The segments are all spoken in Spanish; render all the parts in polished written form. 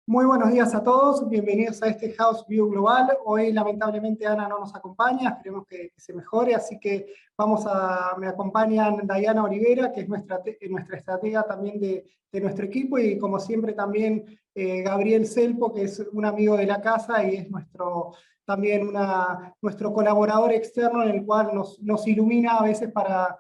Muy buenos días a todos, bienvenidos a este House View Global. Hoy lamentablemente Ana no nos acompaña, esperemos que se mejore, así que me acompañan Dayana Olivera, que es nuestra estratega también de nuestro equipo, y como siempre también Gabriel Selpo, que es un amigo de la casa y es también nuestro colaborador externo, en el cual nos ilumina a veces para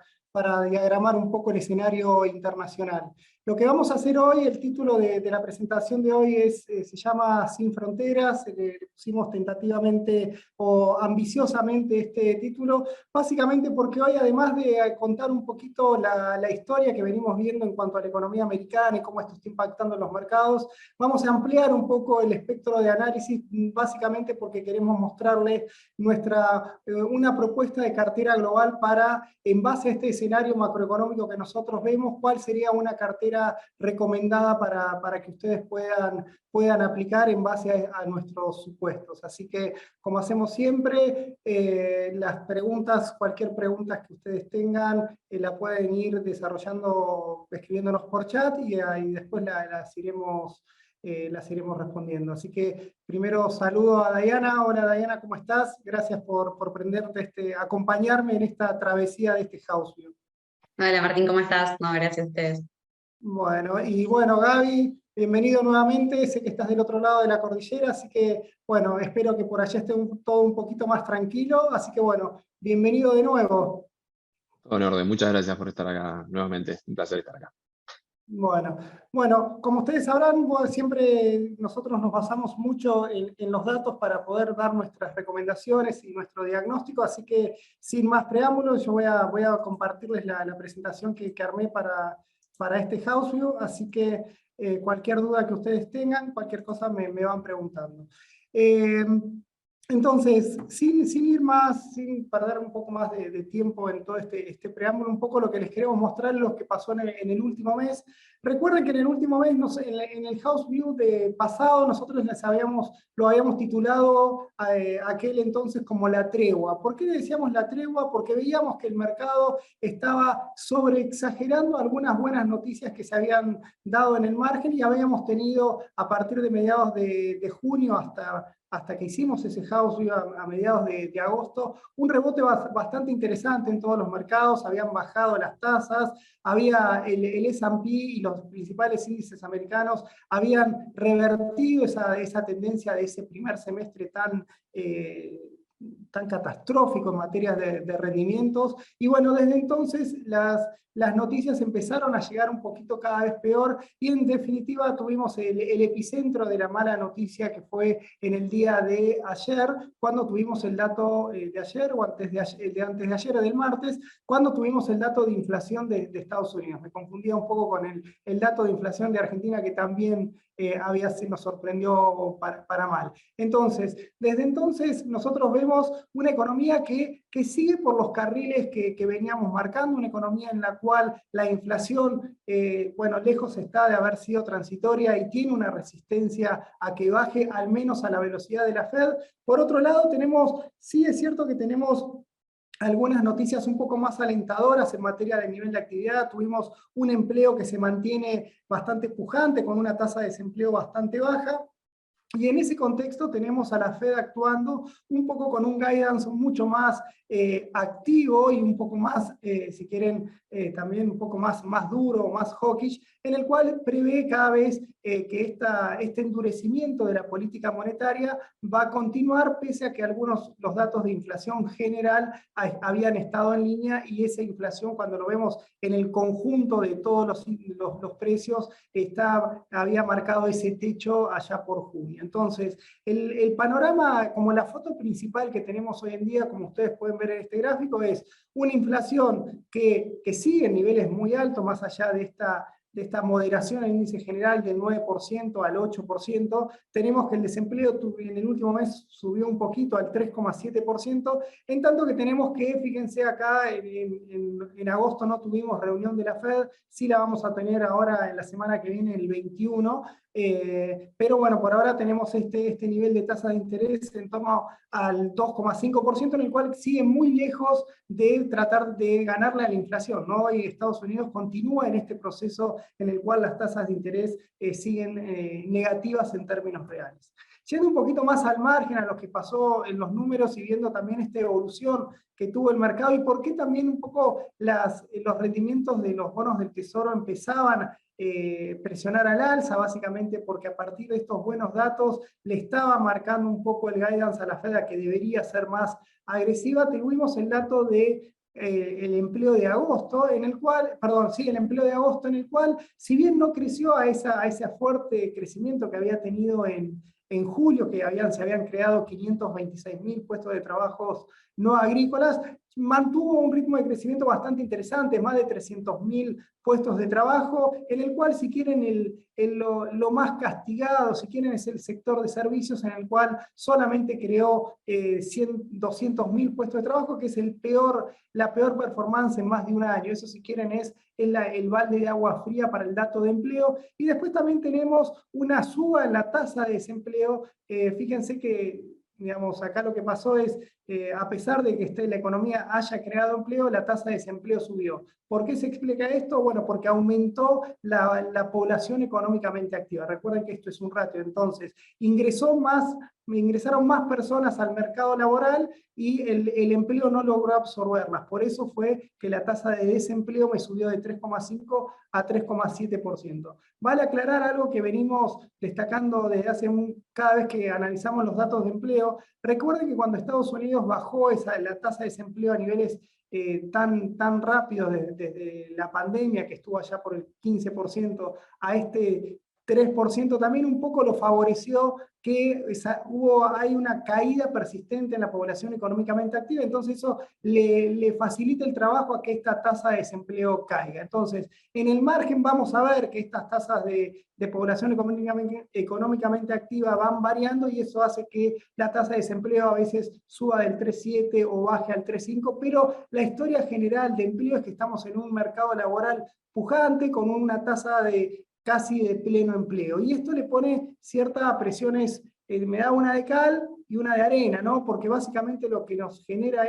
diagramar un poco el escenario internacional. Lo que vamos a hacer hoy, el título de la presentación de hoy se llama Sin Fronteras, le pusimos tentativamente o ambiciosamente este título, básicamente porque hoy, además de contar un poquito la historia que venimos viendo en cuanto a la economía americana y cómo esto está impactando en los mercados, vamos a ampliar un poco el espectro de análisis, básicamente porque queremos mostrarles una propuesta de cartera global para, en base a este escenario macroeconómico que nosotros vemos, cuál sería una cartera recomendada para que ustedes puedan aplicar en base a nuestros supuestos. Así que, como hacemos siempre, cualquier pregunta que ustedes tengan, la pueden ir desarrollando, escribiéndonos por chat y después las iremos respondiendo. Así que primero saludo a Dayana. Hola Dayana, ¿cómo estás? Gracias por acompañarme en esta travesía de este House View. Hola Martín, ¿cómo estás? No, gracias a ustedes. Bueno, Gaby, bienvenido nuevamente. Sé que estás del otro lado de la cordillera, así que bueno, espero que por allá esté todo un poquito más tranquilo. Así que bueno, bienvenido de nuevo. Todo en orden, muchas gracias por estar acá nuevamente, un placer estar acá. Bueno, como ustedes sabrán, siempre nosotros nos basamos mucho en los datos para poder dar nuestras recomendaciones y nuestro diagnóstico, así que sin más preámbulos, yo voy a compartirles la presentación que armé para este House View, así que cualquier duda que ustedes tengan, cualquier cosa me van preguntando. Entonces, sin perder un poco más de tiempo en todo este preámbulo, un poco lo que les queremos mostrar es lo que pasó en el último mes. Recuerden que en el último mes, en el House View pasado, nosotros lo habíamos titulado aquel entonces como la tregua. ¿Por qué le decíamos la tregua? Porque veíamos que el mercado estaba sobreexagerando algunas buenas noticias que se habían dado en el margen, y habíamos tenido a partir de mediados de junio hasta que hicimos ese House View a mediados de agosto, un rebote bastante interesante en todos los mercados. Habían bajado las tasas, había el S&P y los principales índices americanos habían revertido esa tendencia de ese primer semestre tan catastrófico en materia de rendimientos, y bueno, desde entonces las noticias empezaron a llegar un poquito cada vez peor, y en definitiva tuvimos el epicentro de la mala noticia, que fue en el día de ayer, cuando tuvimos el dato de ayer, o antes de ayer, del martes, cuando tuvimos el dato de inflación de Estados Unidos. Me confundía un poco con el dato de inflación de Argentina, que también nos sorprendió para mal. Entonces, desde entonces nosotros vemos una economía que sigue por los carriles que veníamos marcando, una economía en la cual la inflación, lejos está de haber sido transitoria y tiene una resistencia a que baje al menos a la velocidad de la Fed. Por otro lado, sí es cierto que tenemos algunas noticias un poco más alentadoras en materia de nivel de actividad. Tuvimos un empleo que se mantiene bastante pujante, con una tasa de desempleo bastante baja. Y en ese contexto tenemos a la Fed actuando un poco con un guidance mucho más activo y un poco más, si quieren, también un poco más duro, más hawkish, en el cual prevé cada vez que este endurecimiento de la política monetaria va a continuar, pese a que los datos de inflación general habían estado en línea, y esa inflación, cuando lo vemos en el conjunto de todos los precios, había marcado ese techo allá por junio. Entonces, el panorama, como la foto principal que tenemos hoy en día, como ustedes pueden ver en este gráfico, es una inflación que sigue en niveles muy altos, más allá de esta moderación en el índice general del 9% al 8%, tenemos que el desempleo en el último mes subió un poquito al 3,7%, en tanto que tenemos que, fíjense acá, en agosto no tuvimos reunión de la Fed, sí la vamos a tener ahora en la semana que viene, el 21, pero bueno, por ahora tenemos este nivel de tasa de interés en torno al 2,5%, en el cual sigue muy lejos de tratar de ganarle a la inflación, ¿no? Y Estados Unidos continúa en este proceso en el cual las tasas de interés siguen negativas en términos reales. Yendo un poquito más al margen a lo que pasó en los números y viendo también esta evolución que tuvo el mercado y por qué también un poco los rendimientos de los bonos del Tesoro empezaban a presionar al alza, básicamente porque a partir de estos buenos datos le estaba marcando un poco el guidance a la Fed a que debería ser más agresiva. Tuvimos el dato de el empleo de agosto, en el cual, perdón, sí, el empleo de agosto en el cual, si bien no creció a ese fuerte crecimiento que había tenido en julio, que se habían creado 526.000 puestos de trabajos no agrícolas, mantuvo un ritmo de crecimiento bastante interesante, más de 300.000 puestos de trabajo, en el cual, si quieren, lo más castigado, si quieren, es el sector de servicios, en el cual solamente creó 200.000 puestos de trabajo, que es la peor performance en más de un año. Eso, si quieren, es el balde de agua fría para el dato de empleo. Y después también tenemos una suba en la tasa de desempleo. Fíjense que, digamos, acá lo que pasó es, a pesar de que la economía haya creado empleo, la tasa de desempleo subió. ¿Por qué se explica esto? Bueno, porque aumentó la población económicamente activa. Recuerden que esto es un ratio, entonces ingresaron más personas al mercado laboral y el empleo no logró absorberlas. Por eso fue que la tasa de desempleo me subió de 3,5 a 3,7%. Vale aclarar algo que venimos destacando desde cada vez que analizamos los datos de empleo. Recuerden que cuando Estados Unidos bajó la tasa de desempleo a niveles tan rápidos desde la pandemia, que estuvo allá por el 15%, a este 3%, también un poco lo favoreció que hay una caída persistente en la población económicamente activa, entonces eso le facilita el trabajo a que esta tasa de desempleo caiga. Entonces, en el margen vamos a ver que estas tasas de población económicamente activa van variando y eso hace que la tasa de desempleo a veces suba del 3,7 o baje al 3,5, pero la historia general de empleo es que estamos en un mercado laboral pujante con una tasa casi de pleno empleo. Y esto le pone ciertas presiones, me da una de cal y una de arena, ¿no? Porque básicamente lo que nos genera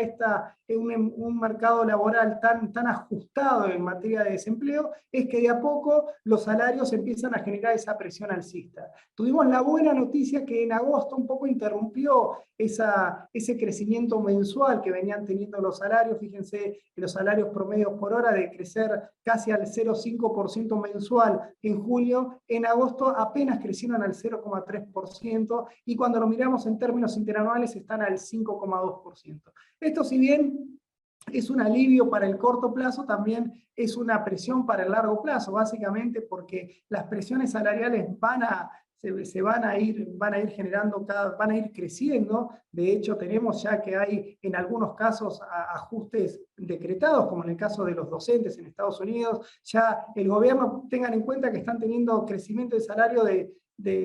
un mercado laboral tan ajustado en materia de desempleo es que de a poco los salarios empiezan a generar esa presión alcista. Tuvimos la buena noticia que en agosto un poco interrumpió ese crecimiento mensual que venían teniendo los salarios. Fíjense que los salarios promedios por hora de crecer casi al 0,5% mensual en julio, en agosto apenas crecieron al 0,3%, y cuando lo miramos en términos interanuales están al 5,2%. Esto, si bien es un alivio para el corto plazo, también es una presión para el largo plazo, básicamente porque las presiones salariales van a ir generando, van a ir creciendo. De hecho, tenemos ya que hay en algunos casos ajustes decretados, como en el caso de los docentes en Estados Unidos. Ya el gobierno, tengan en cuenta que están teniendo crecimiento de salario de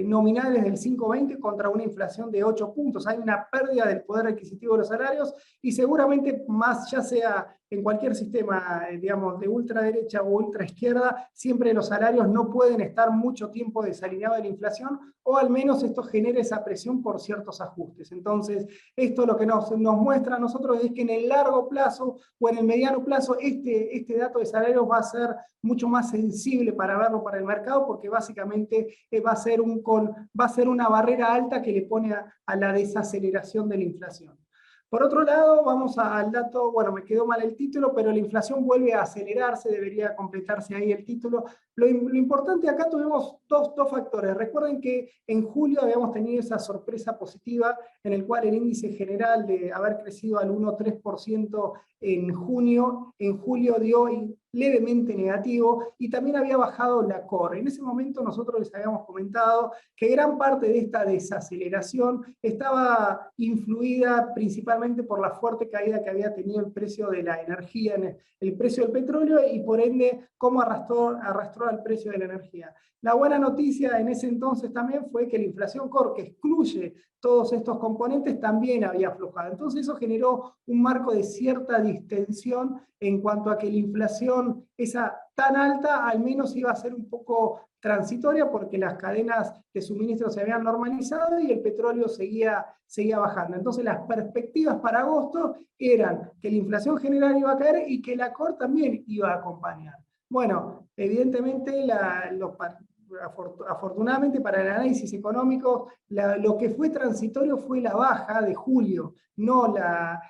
nominales del 5,20 contra una inflación de 8 puntos. Hay una pérdida del poder adquisitivo de los salarios y seguramente más, ya sea en cualquier sistema, digamos, de ultraderecha o ultraizquierda, siempre los salarios no pueden estar mucho tiempo desalineados de la inflación, o al menos esto genera esa presión por ciertos ajustes. Entonces, esto lo que nos muestra a nosotros es que en el largo plazo o en el mediano plazo este dato de salarios va a ser mucho más sensible para verlo para el mercado, porque básicamente va a ser una barrera alta que le pone a la desaceleración de la inflación. Por otro lado, vamos al dato, bueno, me quedó mal el título, pero la inflación vuelve a acelerarse, debería completarse ahí el título. Lo importante acá, tuvimos dos factores. Recuerden que en julio habíamos tenido esa sorpresa positiva en el cual el índice general de haber crecido al 1,3% en julio dio levemente negativo, y también había bajado la core. En ese momento nosotros les habíamos comentado que gran parte de esta desaceleración estaba influida principalmente por la fuerte caída que había tenido el precio de la energía, el precio del petróleo, y por ende cómo arrastró al precio de la energía. La buena noticia en ese entonces también fue que la inflación core, que excluye todos estos componentes, también había aflojado. Entonces eso generó un marco de cierta distensión en cuanto a que la inflación, esa tan alta, al menos iba a ser un poco transitoria, porque las cadenas de suministro se habían normalizado y el petróleo seguía bajando. Entonces las perspectivas para agosto eran que la inflación general iba a caer y que la core también iba a acompañar. Bueno, evidentemente afortunadamente para el análisis económico, lo que fue transitorio fue la baja de julio, no la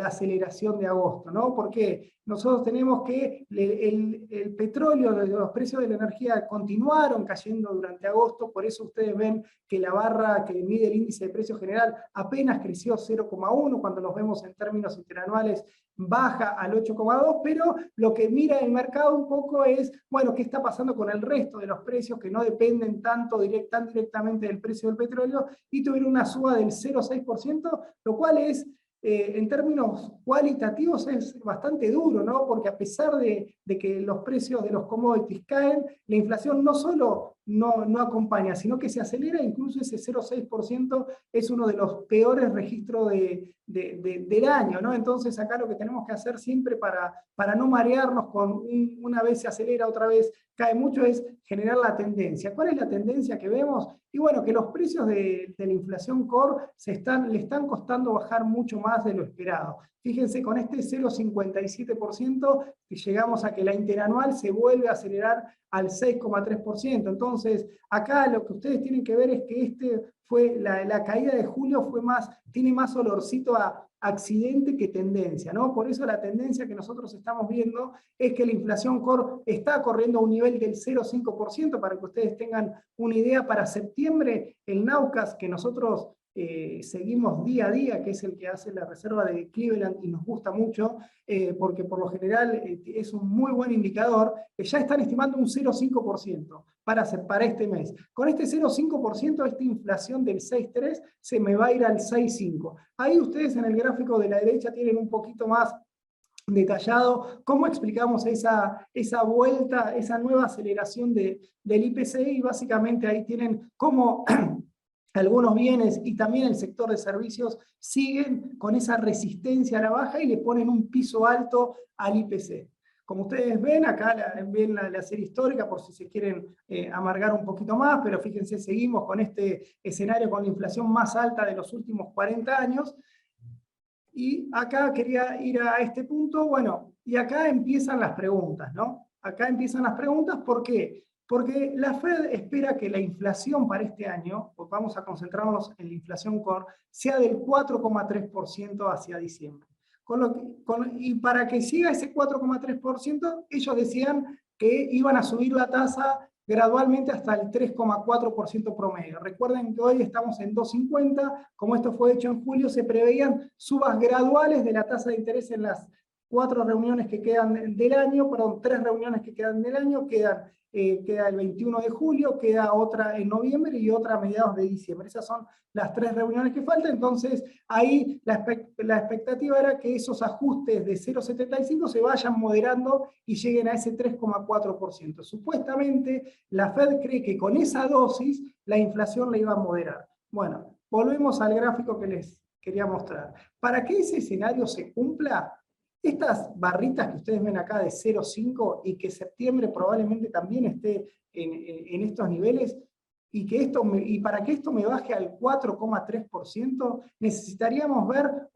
aceleración de agosto, ¿no? Porque nosotros tenemos que el petróleo, los precios de la energía continuaron cayendo durante agosto, por eso ustedes ven que la barra que mide el índice de precio general apenas creció 0,1, cuando los vemos en términos interanuales baja al 8,2, pero lo que mira el mercado un poco es, bueno, ¿qué está pasando con el resto de los precios que no dependen tan directamente del precio del petróleo? Y tuvieron una suba del 0,6%, lo cual es, en términos cualitativos, es bastante duro, ¿no? Porque a pesar de que los precios de los commodities caen, la inflación no solo no acompaña, sino que se acelera, incluso ese 0,6% es uno de los peores registros del año, ¿no? Entonces acá lo que tenemos que hacer siempre para no marearnos con una vez se acelera, otra vez cae mucho, es generar la tendencia. ¿Cuál es la tendencia que vemos? Y bueno, que los precios de la inflación core le están costando bajar mucho más de lo esperado. Fíjense, con este 0,57% llegamos a que la interanual se vuelve a acelerar al 6,3%. Entonces, acá lo que ustedes tienen que ver es que la caída de julio tiene más olorcito a accidente que tendencia, ¿no? Por eso la tendencia que nosotros estamos viendo es que la inflación core está corriendo a un nivel del 0,5%, para que ustedes tengan una idea. Para septiembre, el Naucas, que nosotros seguimos día a día, que es el que hace la reserva de Cleveland y nos gusta mucho, porque por lo general es un muy buen indicador, ya están estimando un 0,5% para este mes. Con este 0,5%, esta inflación del 6,3 se me va a ir al 6,5. Ahí ustedes en el gráfico de la derecha tienen un poquito más detallado cómo explicamos esa vuelta, esa nueva aceleración del IPC, y básicamente ahí tienen cómo algunos bienes y también el sector de servicios siguen con esa resistencia a la baja y le ponen un piso alto al IPC. Como ustedes ven, acá ven la serie histórica por si se quieren amargar un poquito más, pero fíjense, seguimos con este escenario con la inflación más alta de los últimos 40 años. Y acá quería ir a este punto, bueno, y acá empiezan las preguntas, ¿no? Acá empiezan las preguntas, ¿por qué? Porque la Fed espera que la inflación para este año, pues vamos a concentrarnos en la inflación core, sea del 4,3% hacia diciembre. Y para que siga ese 4,3%, ellos decían que iban a subir la tasa gradualmente hasta el 3,4% promedio. Recuerden que hoy estamos en 2,50, como esto fue hecho en julio, se preveían subas graduales de la tasa de interés en las 4 reuniones que quedan del año, perdón, 3 reuniones que quedan del año, queda el 21 de julio, queda otra en noviembre y otra a mediados de diciembre. Esas son las 3 reuniones que faltan. Entonces ahí la expectativa era que esos ajustes de 0,75 se vayan moderando y lleguen a ese 3,4%. Supuestamente la Fed cree que con esa dosis la inflación la iba a moderar. Bueno, volvemos al gráfico que les quería mostrar. Para que ese escenario se cumpla, estas barritas que ustedes ven acá de 0,5 y que septiembre probablemente también esté en estos niveles, y para que esto me baje al 4,3%, necesitaríamos ver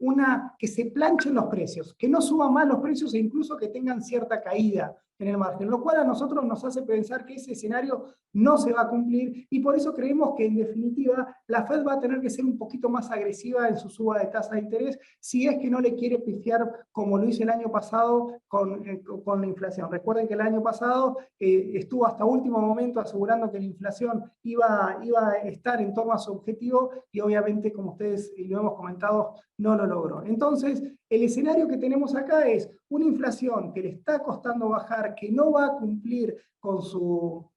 que se planchen los precios, que no suban más los precios e incluso que tengan cierta caída en el margen, lo cual a nosotros nos hace pensar que ese escenario no se va a cumplir, y por eso creemos que en definitiva la Fed va a tener que ser un poquito más agresiva en su suba de tasa de interés, si es que no le quiere pifiar como lo hizo el año pasado con la inflación. Recuerden que el año pasado estuvo hasta último momento asegurando que la inflación iba a estar en torno a su objetivo, y obviamente, como ustedes lo hemos comentado, no lo logró. Entonces, el escenario que tenemos acá es una inflación que le está costando bajar, que no va a cumplir con su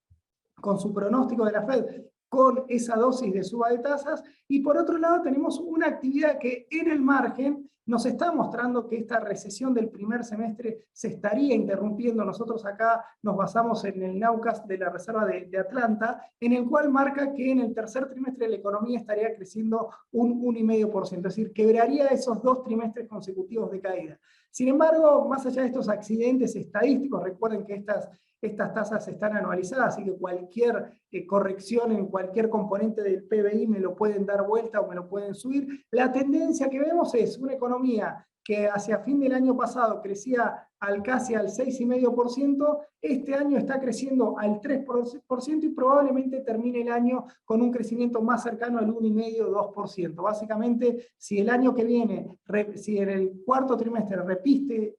pronóstico de la Fed, con esa dosis de suba de tasas, y por otro lado tenemos una actividad que en el margen nos está mostrando que esta recesión del primer semestre se estaría interrumpiendo. Nosotros acá nos basamos en el Naucas de la Reserva de Atlanta, en el cual marca que en el tercer trimestre la economía estaría creciendo un 1,5%, es decir, quebraría esos 2 trimestres consecutivos de caída. Sin embargo, más allá de estos accidentes estadísticos, recuerden que estas tasas están anualizadas, así que cualquier corrección en cualquier componente del PBI me lo pueden dar vuelta o me lo pueden subir. La tendencia que vemos es una economía que hacia fin del año pasado crecía casi al 6,5%, este año está creciendo al 3% y probablemente termine el año con un crecimiento más cercano al 1,5-2%. Básicamente, si el año que viene, si en el cuarto trimestre repite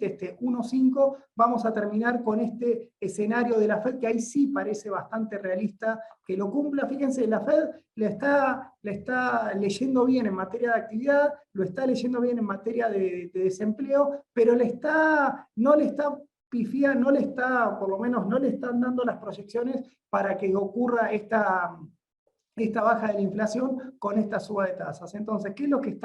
este 1,5, vamos a terminar con este escenario de la Fed, que ahí sí parece bastante realista que lo cumpla. Fíjense, la Fed le está leyendo bien en materia de actividad, lo está leyendo bien en materia de desempleo, pero no le está pifia, por lo menos no le están dando las proyecciones para que ocurra esta baja de la inflación con esta suba de tasas. Entonces, ¿qué es lo que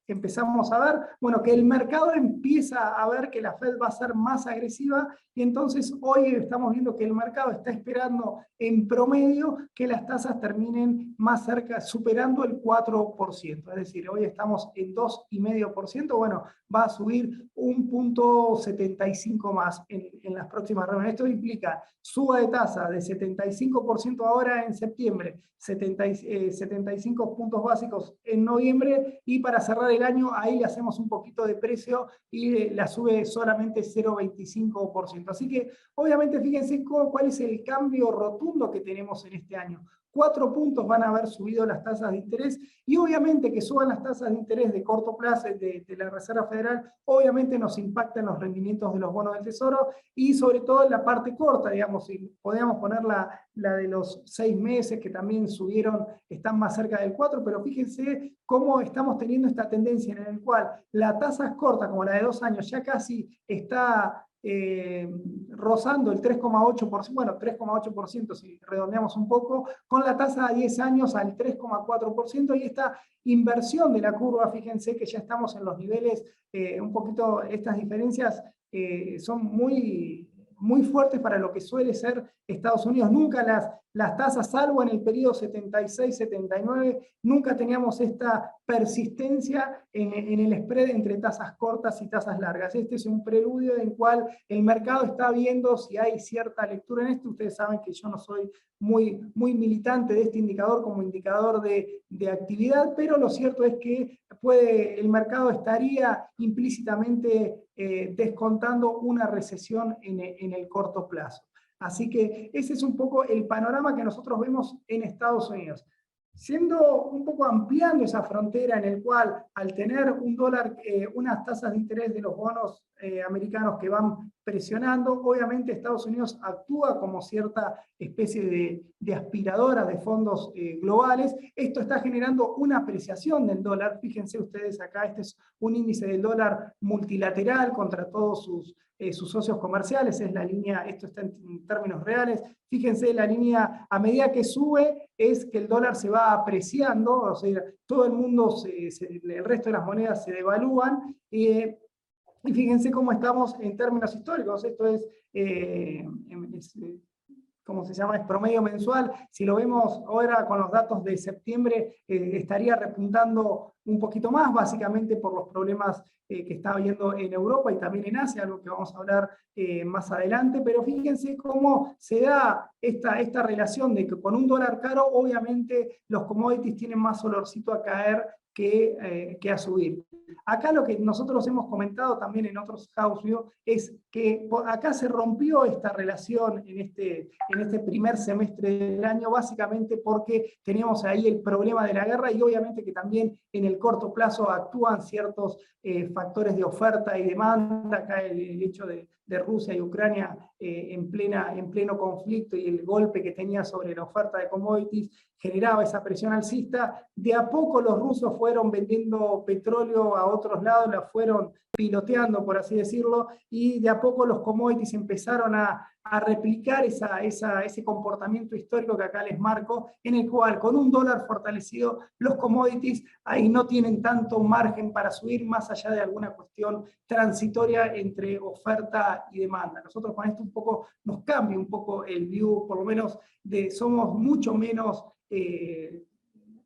empezamos a ver? Bueno, que el mercado empieza a ver que la Fed va a ser más agresiva y entonces hoy estamos viendo que el mercado está esperando en promedio que las tasas terminen más cerca, superando el 4%. Es decir, hoy estamos en 2,5%, bueno, va a subir 1,75 más en las próximas reuniones. Esto implica suba de tasa de 75% ahora en septiembre, 75 puntos básicos en noviembre, y para cerrar el año ahí le hacemos un poquito de precio y la sube solamente 0,25%. Así que obviamente fíjense cuál es el cambio rotundo que tenemos en este año. 4 puntos van a haber subido las tasas de interés, y obviamente que suban las tasas de interés de corto plazo de la Reserva Federal, obviamente nos impacta en los rendimientos de los bonos del Tesoro, y sobre todo en la parte corta, digamos, si podríamos poner la de los 6 meses, que también subieron, están más cerca del 4, pero fíjense cómo estamos teniendo esta tendencia en la cual la tasa corta, como la de 2 años, ya casi está rozando el 3,8%, bueno, 3,8% si redondeamos un poco, con la tasa de 10 años al 3,4%, y esta inversión de la curva, fíjense que ya estamos en los niveles, un poquito, estas diferencias son muy fuertes para lo que suele ser Estados Unidos. Nunca las tasas, salvo en el periodo 76-79, nunca teníamos esta persistencia en el spread entre tasas cortas y tasas largas. Este es un preludio en el cual el mercado está viendo si hay cierta lectura en esto. Ustedes saben que yo no soy muy militante de este indicador como indicador de actividad, pero lo cierto es que el mercado estaría implícitamente descontando una recesión en el corto plazo. Así que ese es un poco el panorama que nosotros vemos en Estados Unidos. Siendo un poco ampliando esa frontera en el cual, al tener un dólar, unas tasas de interés de los bonos americanos que van presionando, obviamente Estados Unidos actúa como cierta especie de aspiradora de fondos globales. Esto está generando una apreciación del dólar. Fíjense ustedes acá, este es un índice del dólar multilateral contra todos sus socios comerciales, es la línea, esto está en términos reales. Fíjense, la línea a medida que sube es que el dólar se va apreciando, o sea, todo el mundo, el resto de las monedas se devalúan, y fíjense cómo estamos en términos históricos. Esto es ¿cómo se llama? Es promedio mensual. Si lo vemos ahora con los datos de septiembre, estaría repuntando un poquito más, básicamente por los problemas que está habiendo en Europa y también en Asia, algo que vamos a hablar más adelante. Pero fíjense cómo se da esta relación de que con un dólar caro, obviamente los commodities tienen más olorcito a caer que a subir. Acá lo que nosotros hemos comentado también en otros house view es que acá se rompió esta relación en este primer semestre del año, básicamente porque teníamos ahí el problema de la guerra, y obviamente que también en el corto plazo actúan ciertos factores de oferta y demanda. Acá el hecho de Rusia y Ucrania en pleno conflicto, y el golpe que tenía sobre la oferta de commodities generaba esa presión alcista. De a poco los rusos fueron vendiendo petróleo a otros lados, la fueron piloteando, por así decirlo, y de a poco los commodities empezaron a replicar ese comportamiento histórico que acá les marco, en el cual con un dólar fortalecido los commodities ahí no tienen tanto margen para subir, más allá de alguna cuestión transitoria entre oferta y demanda. Nosotros con esto un poco nos cambia un poco el view, por lo menos somos mucho menos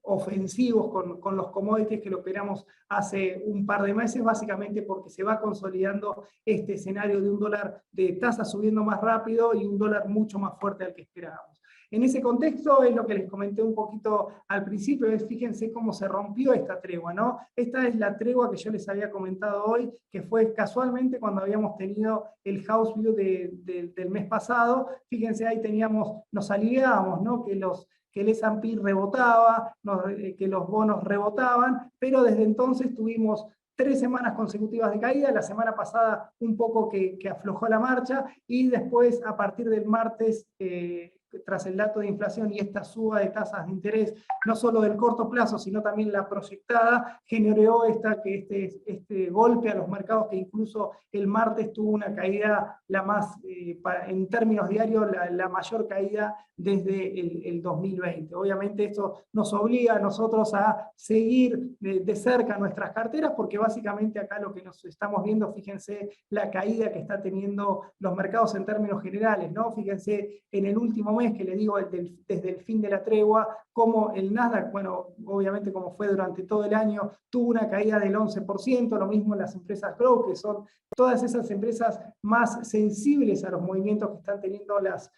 ofensivos con los commodities que lo operamos hace un par de meses, básicamente porque se va consolidando este escenario de un dólar de tasa subiendo más rápido y un dólar mucho más fuerte al que esperábamos. En ese contexto es lo que les comenté un poquito al principio, es fíjense cómo se rompió esta tregua, ¿no? Esta es la tregua que yo les había comentado hoy, que fue casualmente cuando habíamos tenido el house view del mes pasado. Fíjense, ahí teníamos, nos aliviábamos, ¿no? Que el S&P rebotaba, que los bonos rebotaban, pero desde entonces tuvimos 3 semanas consecutivas de caída, la semana pasada un poco que aflojó la marcha, y después a partir del martes, tras el dato de inflación y esta suba de tasas de interés, no solo del corto plazo, sino también la proyectada, generó este golpe a los mercados, que incluso el martes tuvo una caída la más, en términos diarios, la mayor caída desde el 2020. Obviamente esto nos obliga a nosotros a seguir de cerca nuestras carteras, porque básicamente acá lo que nos estamos viendo, fíjense la caída que está teniendo los mercados en términos generales, ¿no? Fíjense en el último mes, que le digo desde el fin de la tregua, como el Nasdaq, bueno, obviamente como fue durante todo el año, tuvo una caída del 11%, lo mismo en las empresas growth, que son todas esas empresas más sensibles a los movimientos que están teniendo las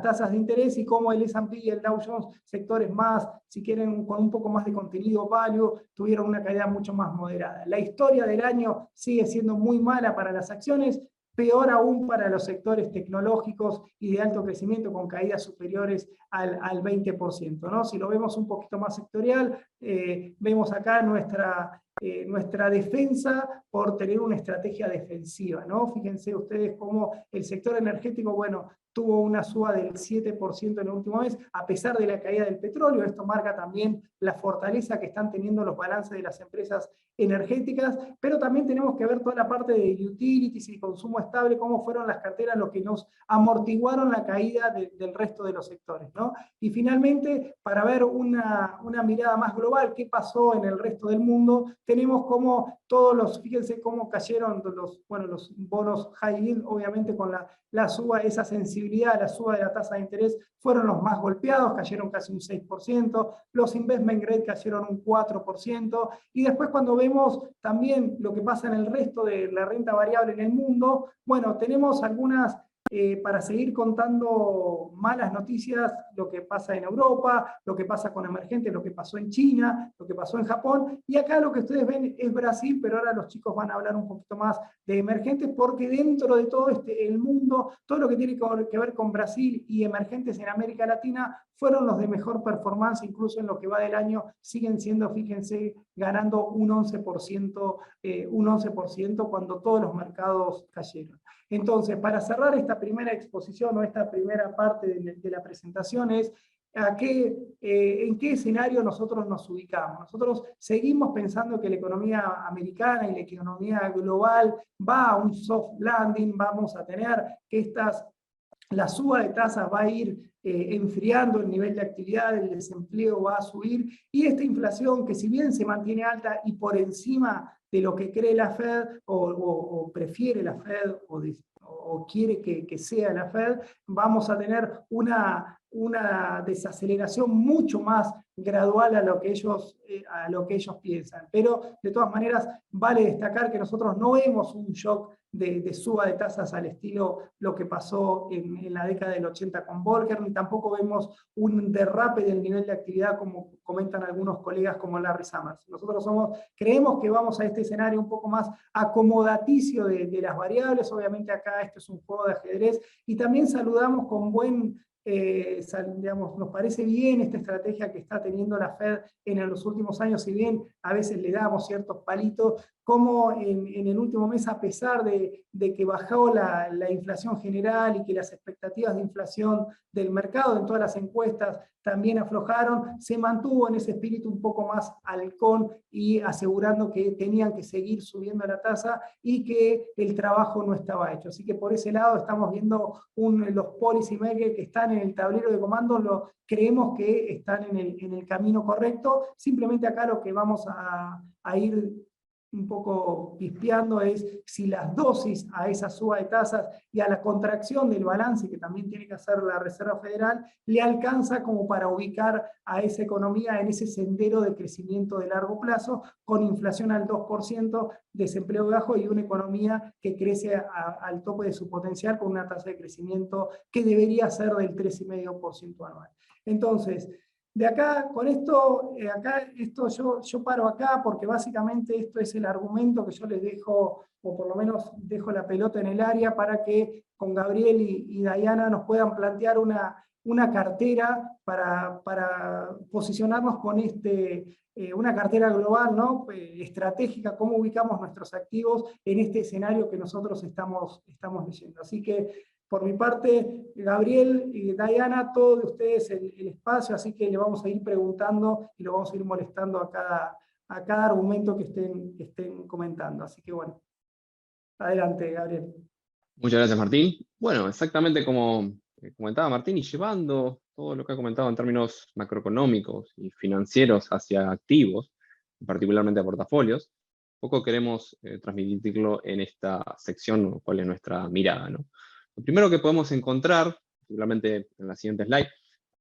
tasas de interés, y como el S&P y el Dow Jones, sectores más, si quieren, con un poco más de contenido value, tuvieron una caída mucho más moderada. La historia del año sigue siendo muy mala para las acciones, peor aún para los sectores tecnológicos y de alto crecimiento, con caídas superiores al 20%, ¿no? Si lo vemos un poquito más sectorial, vemos acá nuestra defensa por tener una estrategia defensiva, ¿no? Fíjense ustedes cómo el sector energético, bueno, tuvo una suba del 7% en el último mes, a pesar de la caída del petróleo. Esto marca también la fortaleza que están teniendo los balances de las empresas energéticas, pero también tenemos que ver toda la parte de utilities y consumo estable, cómo fueron las carteras lo que nos amortiguaron la caída del resto de los sectores, ¿no? Y finalmente, para ver una mirada más global, qué pasó en el resto del mundo, tenemos como fíjense cómo cayeron los bonos high yield, obviamente con la suba, esa sensibilidad, la suba de la tasa de interés, fueron los más golpeados, cayeron casi un 6%, los investment grade cayeron un 4%, y después cuando vemos también lo que pasa en el resto de la renta variable en el mundo, bueno, tenemos algunas, para seguir contando malas noticias, lo que pasa en Europa, lo que pasa con emergentes, lo que pasó en China, lo que pasó en Japón, y acá lo que ustedes ven es Brasil, pero ahora los chicos van a hablar un poquito más de emergentes, porque dentro de todo el mundo, todo lo que tiene que ver con Brasil y emergentes en América Latina, fueron los de mejor performance, incluso en lo que va del año, siguen siendo, fíjense, ganando un 11%, cuando todos los mercados cayeron. Entonces, para cerrar esta primera exposición o esta primera parte de la presentación es en qué escenario nosotros nos ubicamos. Nosotros seguimos pensando que la economía americana y la economía global va a un soft landing, vamos a tener que la suba de tasas va a ir enfriando el nivel de actividad, el desempleo va a subir, y esta inflación, que si bien se mantiene alta y por encima de lo que cree la Fed o prefiere la Fed o quiere que sea la Fed, vamos a tener una desaceleración mucho más gradual a lo que ellos piensan. Pero de todas maneras vale destacar que nosotros no vemos un shock de suba de tasas al estilo lo que pasó en la década del 80 con Volcker, ni tampoco vemos un derrape del nivel de actividad como comentan algunos colegas como Larry Summers. Nosotros creemos que vamos a este escenario un poco más acomodaticio de las variables. Obviamente acá esto es un juego de ajedrez, y también saludamos con nos parece bien esta estrategia que está teniendo la Fed en los últimos años, si bien a veces le damos ciertos palitos, como en el último mes, a pesar de que bajó la inflación general y que las expectativas de inflación del mercado en todas las encuestas también aflojaron, se mantuvo en ese espíritu un poco más halcón y asegurando que tenían que seguir subiendo la tasa y que el trabajo no estaba hecho. Así que por ese lado estamos viendo los policy makers que están en el tablero de comando, creemos que están en el camino correcto. Simplemente acá lo que vamos a ir un poco pispeando es si las dosis a esa suba de tasas y a la contracción del balance que también tiene que hacer la Reserva Federal, le alcanza como para ubicar a esa economía en ese sendero de crecimiento de largo plazo, con inflación al 2%, desempleo bajo y una economía que crece al tope de su potencial con una tasa de crecimiento que debería ser del 3,5% anual. Entonces, de acá, con esto, yo paro acá porque básicamente esto es el argumento que yo les dejo, o por lo menos dejo la pelota en el área para que con Gabriel y Dayana nos puedan plantear una cartera para posicionarnos con una cartera global, ¿no? Estratégica, cómo ubicamos nuestros activos en este escenario que nosotros estamos leyendo. Así que, por mi parte, Gabriel y Dayana, todos de ustedes el espacio, así que le vamos a ir preguntando y lo vamos a ir molestando a cada argumento que estén comentando. Así que bueno, adelante, Gabriel. Muchas gracias, Martín. Bueno, exactamente como comentaba Martín, y llevando todo lo que ha comentado en términos macroeconómicos y financieros hacia activos, particularmente a portafolios, poco queremos transmitirlo en esta sección, cuál es nuestra mirada, ¿no? Lo primero que podemos encontrar, particularmente en la siguiente slide,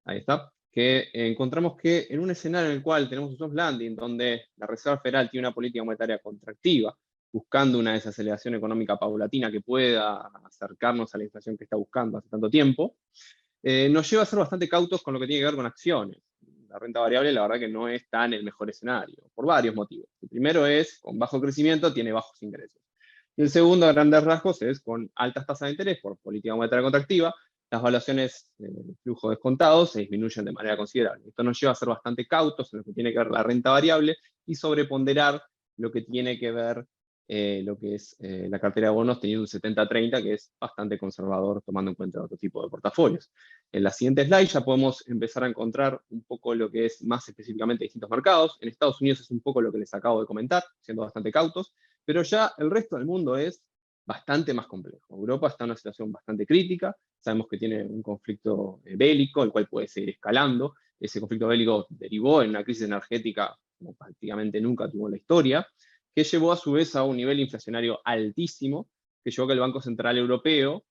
ahí está, que encontramos que en un escenario en el cual tenemos un soft landing, donde la Reserva Federal tiene una política monetaria contractiva, buscando una desaceleración económica paulatina que pueda acercarnos a la inflación que está buscando hace tanto tiempo, nos lleva a ser bastante cautos con lo que tiene que ver con acciones. La renta variable, la verdad que no está en el mejor escenario, por varios motivos. El primero es, con bajo crecimiento, tiene bajos ingresos. Y el segundo, a grandes rasgos, es con altas tasas de interés por política monetaria contractiva, las valuaciones de flujo descontados se disminuyen de manera considerable. Esto nos lleva a ser bastante cautos en lo que tiene que ver la renta variable y sobreponderar lo que tiene que ver lo que es la cartera de bonos teniendo un 70-30, que es bastante conservador tomando en cuenta otro tipo de portafolios. En la siguiente slide ya podemos empezar a encontrar un poco lo que es más específicamente distintos mercados. En Estados Unidos es un poco lo que les acabo de comentar, siendo bastante cautos, pero ya el resto del mundo es bastante más complejo. Europa está en una situación bastante crítica, sabemos que tiene un conflicto bélico, el cual puede seguir escalando. Ese conflicto bélico derivó en una crisis energética como prácticamente nunca tuvo en la historia, que llevó a su vez a un nivel inflacionario altísimo, que llevó a que el Banco Central Europeo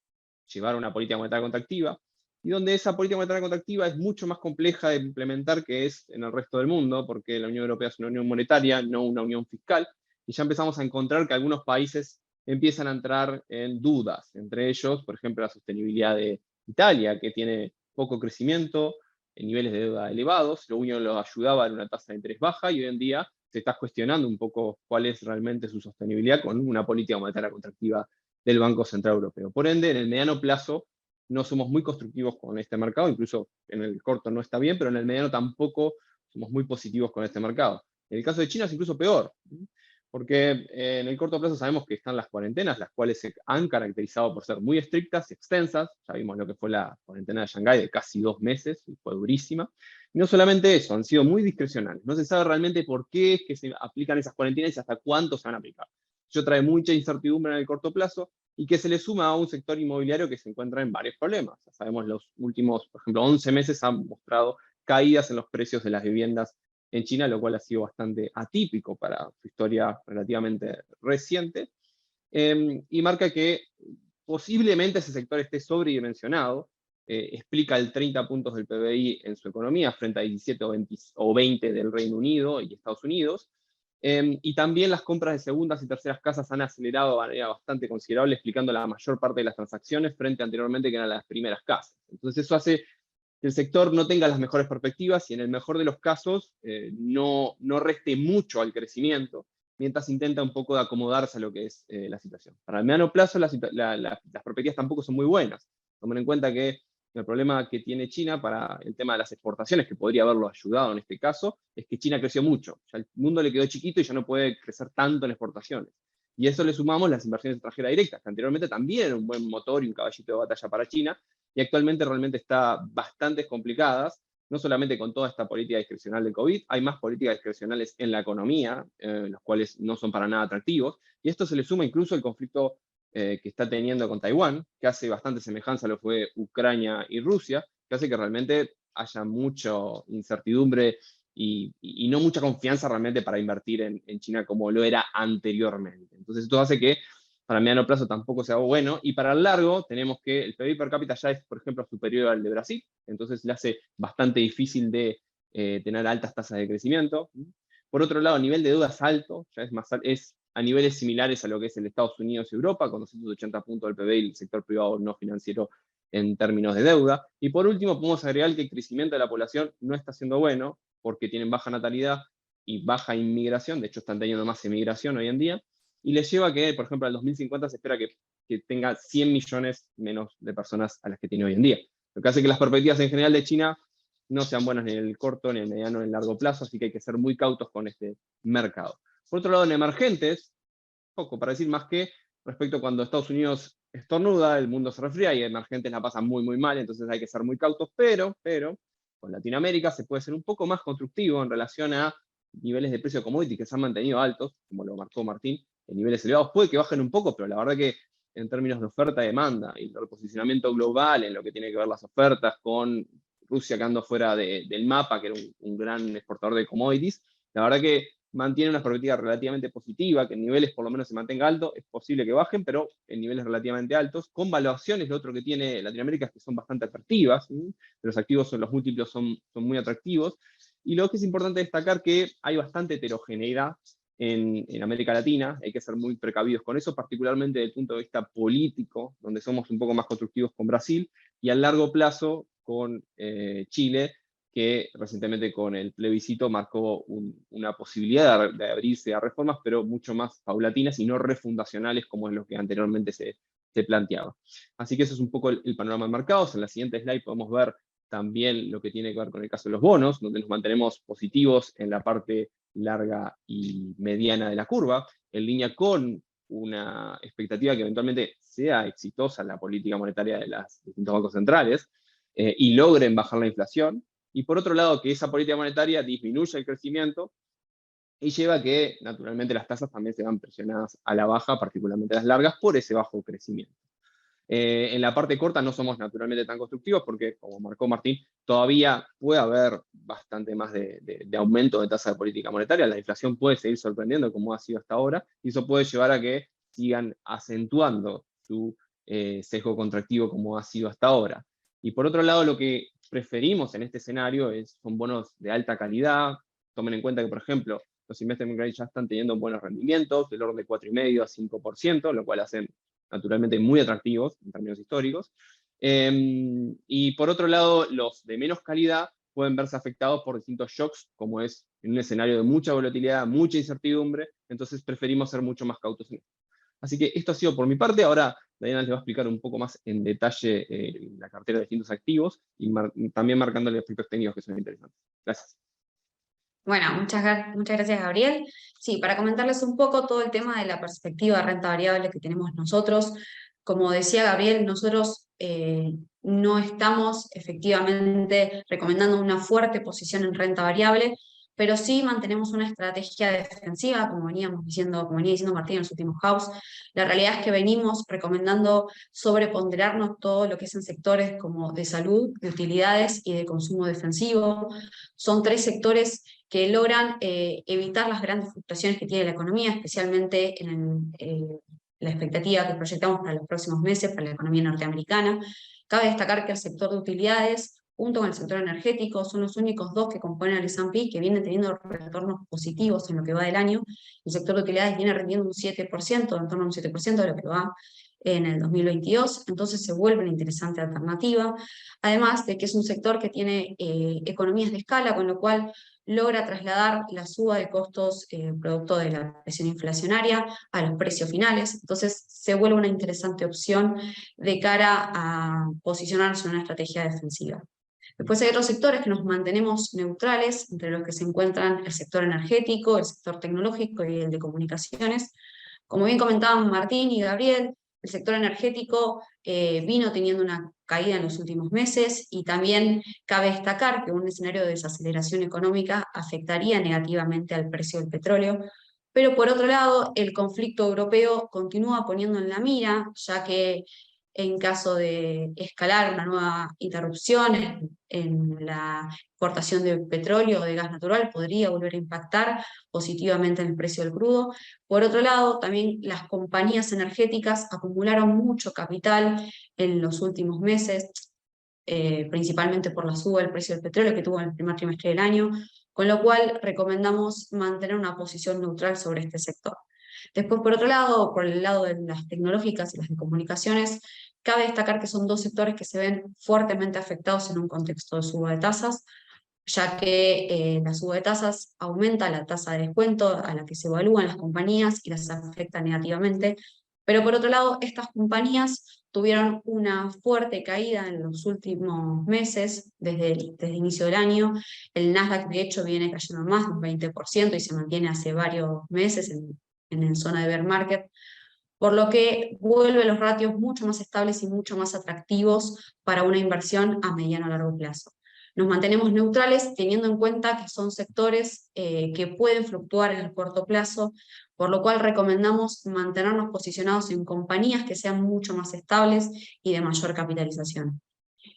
llevara una política monetaria contractiva, y donde esa política monetaria contractiva es mucho más compleja de implementar que es en el resto del mundo, porque la Unión Europea es una unión monetaria, no una unión fiscal, y ya empezamos a encontrar que algunos países empiezan a entrar en dudas, entre ellos, por ejemplo, la sostenibilidad de Italia, que tiene poco crecimiento, en niveles de deuda elevados, lo único que los ayudaba era una tasa de interés baja, y hoy en día se está cuestionando un poco cuál es realmente su sostenibilidad con una política monetaria contractiva del Banco Central Europeo. Por ende, en el mediano plazo no somos muy constructivos con este mercado, incluso en el corto no está bien, pero en el mediano tampoco somos muy positivos con este mercado. En el caso de China es incluso peor, porque en el corto plazo sabemos que están las cuarentenas, las cuales se han caracterizado por ser muy estrictas, extensas. Ya vimos lo que fue la cuarentena de Shanghái de casi 2 meses, y fue durísima. Y no solamente eso, han sido muy discrecionales. No se sabe realmente por qué es que se aplican esas cuarentenas y hasta cuánto se van a aplicar. Eso trae mucha incertidumbre en el corto plazo y que se le suma a un sector inmobiliario que se encuentra en varios problemas. Ya sabemos, los últimos, por ejemplo, 11 meses han mostrado caídas en los precios de las viviendas en China, lo cual ha sido bastante atípico para su historia relativamente reciente, y marca que posiblemente ese sector esté sobredimensionado, explica el 30 puntos del PBI en su economía frente a 17 o 20 del Reino Unido y Estados Unidos, y también las compras de segundas y terceras casas han acelerado de manera bastante considerable, explicando la mayor parte de las transacciones frente a anteriormente que eran las primeras casas. Entonces eso hace que el sector no tenga las mejores perspectivas y en el mejor de los casos no reste mucho al crecimiento, mientras intenta un poco de acomodarse a lo que es la situación. Para el mediano plazo las perspectivas tampoco son muy buenas. Tomen en cuenta que el problema que tiene China para el tema de las exportaciones, que podría haberlo ayudado en este caso, es que China creció mucho. Ya el mundo le quedó chiquito y ya no puede crecer tanto en exportaciones. Y a eso le sumamos las inversiones extranjeras directas, que anteriormente también era un buen motor y un caballito de batalla para China, y actualmente realmente está bastante complicadas, no solamente con toda esta política discrecional del COVID, hay más políticas discrecionales en la economía, los cuales no son para nada atractivos, y esto se le suma incluso el conflicto que está teniendo con Taiwán, que hace bastante semejanza a lo que fue Ucrania y Rusia, que hace que realmente haya mucha incertidumbre y no mucha confianza realmente para invertir en China como lo era anteriormente. Entonces esto hace que para mediano plazo tampoco sea bueno, y para el largo tenemos que el PIB per cápita ya es, por ejemplo, superior al de Brasil, entonces le hace bastante difícil de tener altas tasas de crecimiento. Por otro lado, el nivel de deuda es alto, ya es a niveles similares a lo que es el Estados Unidos y Europa, con 280 puntos del PBI y el sector privado no financiero en términos de deuda. Y por último, podemos agregar que el crecimiento de la población no está siendo bueno, porque tienen baja natalidad y baja inmigración, de hecho están teniendo más emigración hoy en día, y les lleva a que, por ejemplo, al 2050 se espera que tenga 100 millones menos de personas a las que tiene hoy en día. Lo que hace que las perspectivas en general de China no sean buenas ni en el corto, ni en el mediano, ni en el largo plazo, así que hay que ser muy cautos con este mercado. Por otro lado, en emergentes, poco para decir más que respecto a cuando Estados Unidos estornuda, el mundo se resfría y emergentes la pasan muy, muy mal, entonces hay que ser muy cautos, pero con Latinoamérica se puede ser un poco más constructivo en relación a niveles de precio de commodity que se han mantenido altos, como lo marcó Martín, en niveles elevados. Puede que bajen un poco, pero la verdad que en términos de oferta y demanda y el reposicionamiento global en lo que tiene que ver las ofertas, con Rusia quedando fuera del mapa, que era un gran exportador de commodities, la verdad que mantiene una perspectiva relativamente positiva, que en niveles por lo menos se mantenga alto, es posible que bajen, pero en niveles relativamente altos, con valuaciones. Lo otro que tiene Latinoamérica es que son bastante atractivas, los activos, los múltiplos son muy atractivos, y lo que es importante destacar que hay bastante heterogeneidad en América Latina, hay que ser muy precavidos con eso, particularmente desde el punto de vista político, donde somos un poco más constructivos con Brasil, y a largo plazo con Chile, que recientemente con el plebiscito marcó una posibilidad de abrirse a reformas, pero mucho más paulatinas y no refundacionales como es lo que anteriormente se planteaba. Así que eso es un poco el panorama de mercados. En la siguiente slide podemos ver también lo que tiene que ver con el caso de los bonos, donde nos mantenemos positivos en la parte larga y mediana de la curva, en línea con una expectativa que eventualmente sea exitosa la política monetaria de los distintos bancos centrales y logren bajar la inflación. Y por otro lado, que esa política monetaria disminuya el crecimiento y lleva a que, naturalmente, las tasas también se van presionadas a la baja, particularmente las largas, por ese bajo crecimiento. En la parte corta no somos naturalmente tan constructivos porque, como marcó Martín, todavía puede haber bastante más de aumento de tasa de política monetaria. La inflación puede seguir sorprendiendo como ha sido hasta ahora, y eso puede llevar a que sigan acentuando su sesgo contractivo como ha sido hasta ahora. Y por otro lado, lo que preferimos en este escenario son bonos de alta calidad. Tomen en cuenta que, por ejemplo, los investment grade ya están teniendo buenos rendimientos, del orden de 4,5 a 5%, lo cual hacen naturalmente muy atractivos en términos históricos. Y por otro lado, los de menos calidad pueden verse afectados por distintos shocks, como es en un escenario de mucha volatilidad, mucha incertidumbre, entonces preferimos ser mucho más cautos en esto. Así que esto ha sido por mi parte. Ahora Diana les va a explicar un poco más en detalle la cartera de distintos activos y también marcándole aspectos técnicos que son interesantes. Gracias. Bueno, muchas gracias, Gabriel. Sí, para comentarles un poco todo el tema de la perspectiva de renta variable que tenemos nosotros. Como decía Gabriel, nosotros no estamos efectivamente recomendando una fuerte posición en renta variable, pero sí mantenemos una estrategia defensiva, como venía diciendo Martín en los últimos house. La realidad es que venimos recomendando sobreponderarnos todo lo que es en sectores como de salud, de utilidades y de consumo defensivo. Son tres sectores que logran evitar las grandes fluctuaciones que tiene la economía, especialmente en la expectativa que proyectamos para los próximos meses para la economía norteamericana. Cabe destacar que el sector de utilidades, junto con el sector energético, son los únicos dos que componen el S&P que vienen teniendo retornos positivos en lo que va del año. El sector de utilidades viene rendiendo un 7%, en torno a un 7% de lo que va en el 2022, entonces se vuelve una interesante alternativa, además de que es un sector que tiene economías de escala, con lo cual logra trasladar la suba de costos producto de la presión inflacionaria a los precios finales, entonces se vuelve una interesante opción de cara a posicionarse en una estrategia defensiva. Después hay otros sectores que nos mantenemos neutrales, entre los que se encuentran el sector energético, el sector tecnológico y el de comunicaciones. Como bien comentaban Martín y Gabriel, el sector energético vino teniendo una caída en los últimos meses y también cabe destacar que un escenario de desaceleración económica afectaría negativamente al precio del petróleo. Pero por otro lado, el conflicto europeo continúa poniendo en la mira, ya que en caso de escalar una nueva interrupción en la exportación de petróleo o de gas natural, podría volver a impactar positivamente en el precio del crudo. Por otro lado, también las compañías energéticas acumularon mucho capital en los últimos meses, principalmente por la suba del precio del petróleo que tuvo en el primer trimestre del año, con lo cual recomendamos mantener una posición neutral sobre este sector. Después, por otro lado, por el lado de las tecnológicas y las de comunicaciones, cabe destacar que son dos sectores que se ven fuertemente afectados en un contexto de suba de tasas, ya que la suba de tasas aumenta la tasa de descuento a la que se evalúan las compañías y las afecta negativamente. Pero por otro lado, estas compañías tuvieron una fuerte caída en los últimos meses, desde el inicio del año. El Nasdaq, de hecho, viene cayendo más de un 20% y se mantiene hace varios meses en zona de bear market, por lo que vuelve los ratios mucho más estables y mucho más atractivos para una inversión a mediano o largo plazo. Nos mantenemos neutrales teniendo en cuenta que son sectores que pueden fluctuar en el corto plazo, por lo cual recomendamos mantenernos posicionados en compañías que sean mucho más estables y de mayor capitalización.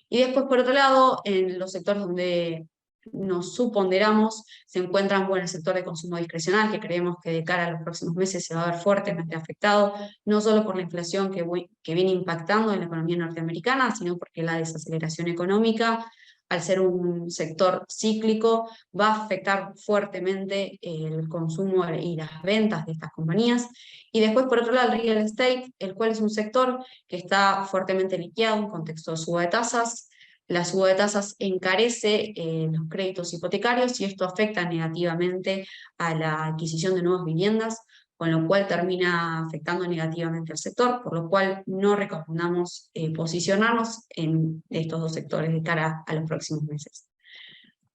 Y después, por otro lado, en los sectores donde nos subponderamos, se encuentran el sector de consumo discrecional, que creemos que de cara a los próximos meses se va a ver fuertemente afectado, no solo por la inflación que viene impactando en la economía norteamericana, sino porque la desaceleración económica, al ser un sector cíclico, va a afectar fuertemente el consumo y las ventas de estas compañías. Y después, por otro lado, el real estate, el cual es un sector que está fuertemente liqueado en contexto de suba de tasas. La suba de tasas encarece los créditos hipotecarios y esto afecta negativamente a la adquisición de nuevas viviendas, con lo cual termina afectando negativamente al sector, por lo cual no recomendamos posicionarnos en estos dos sectores de cara a los próximos meses.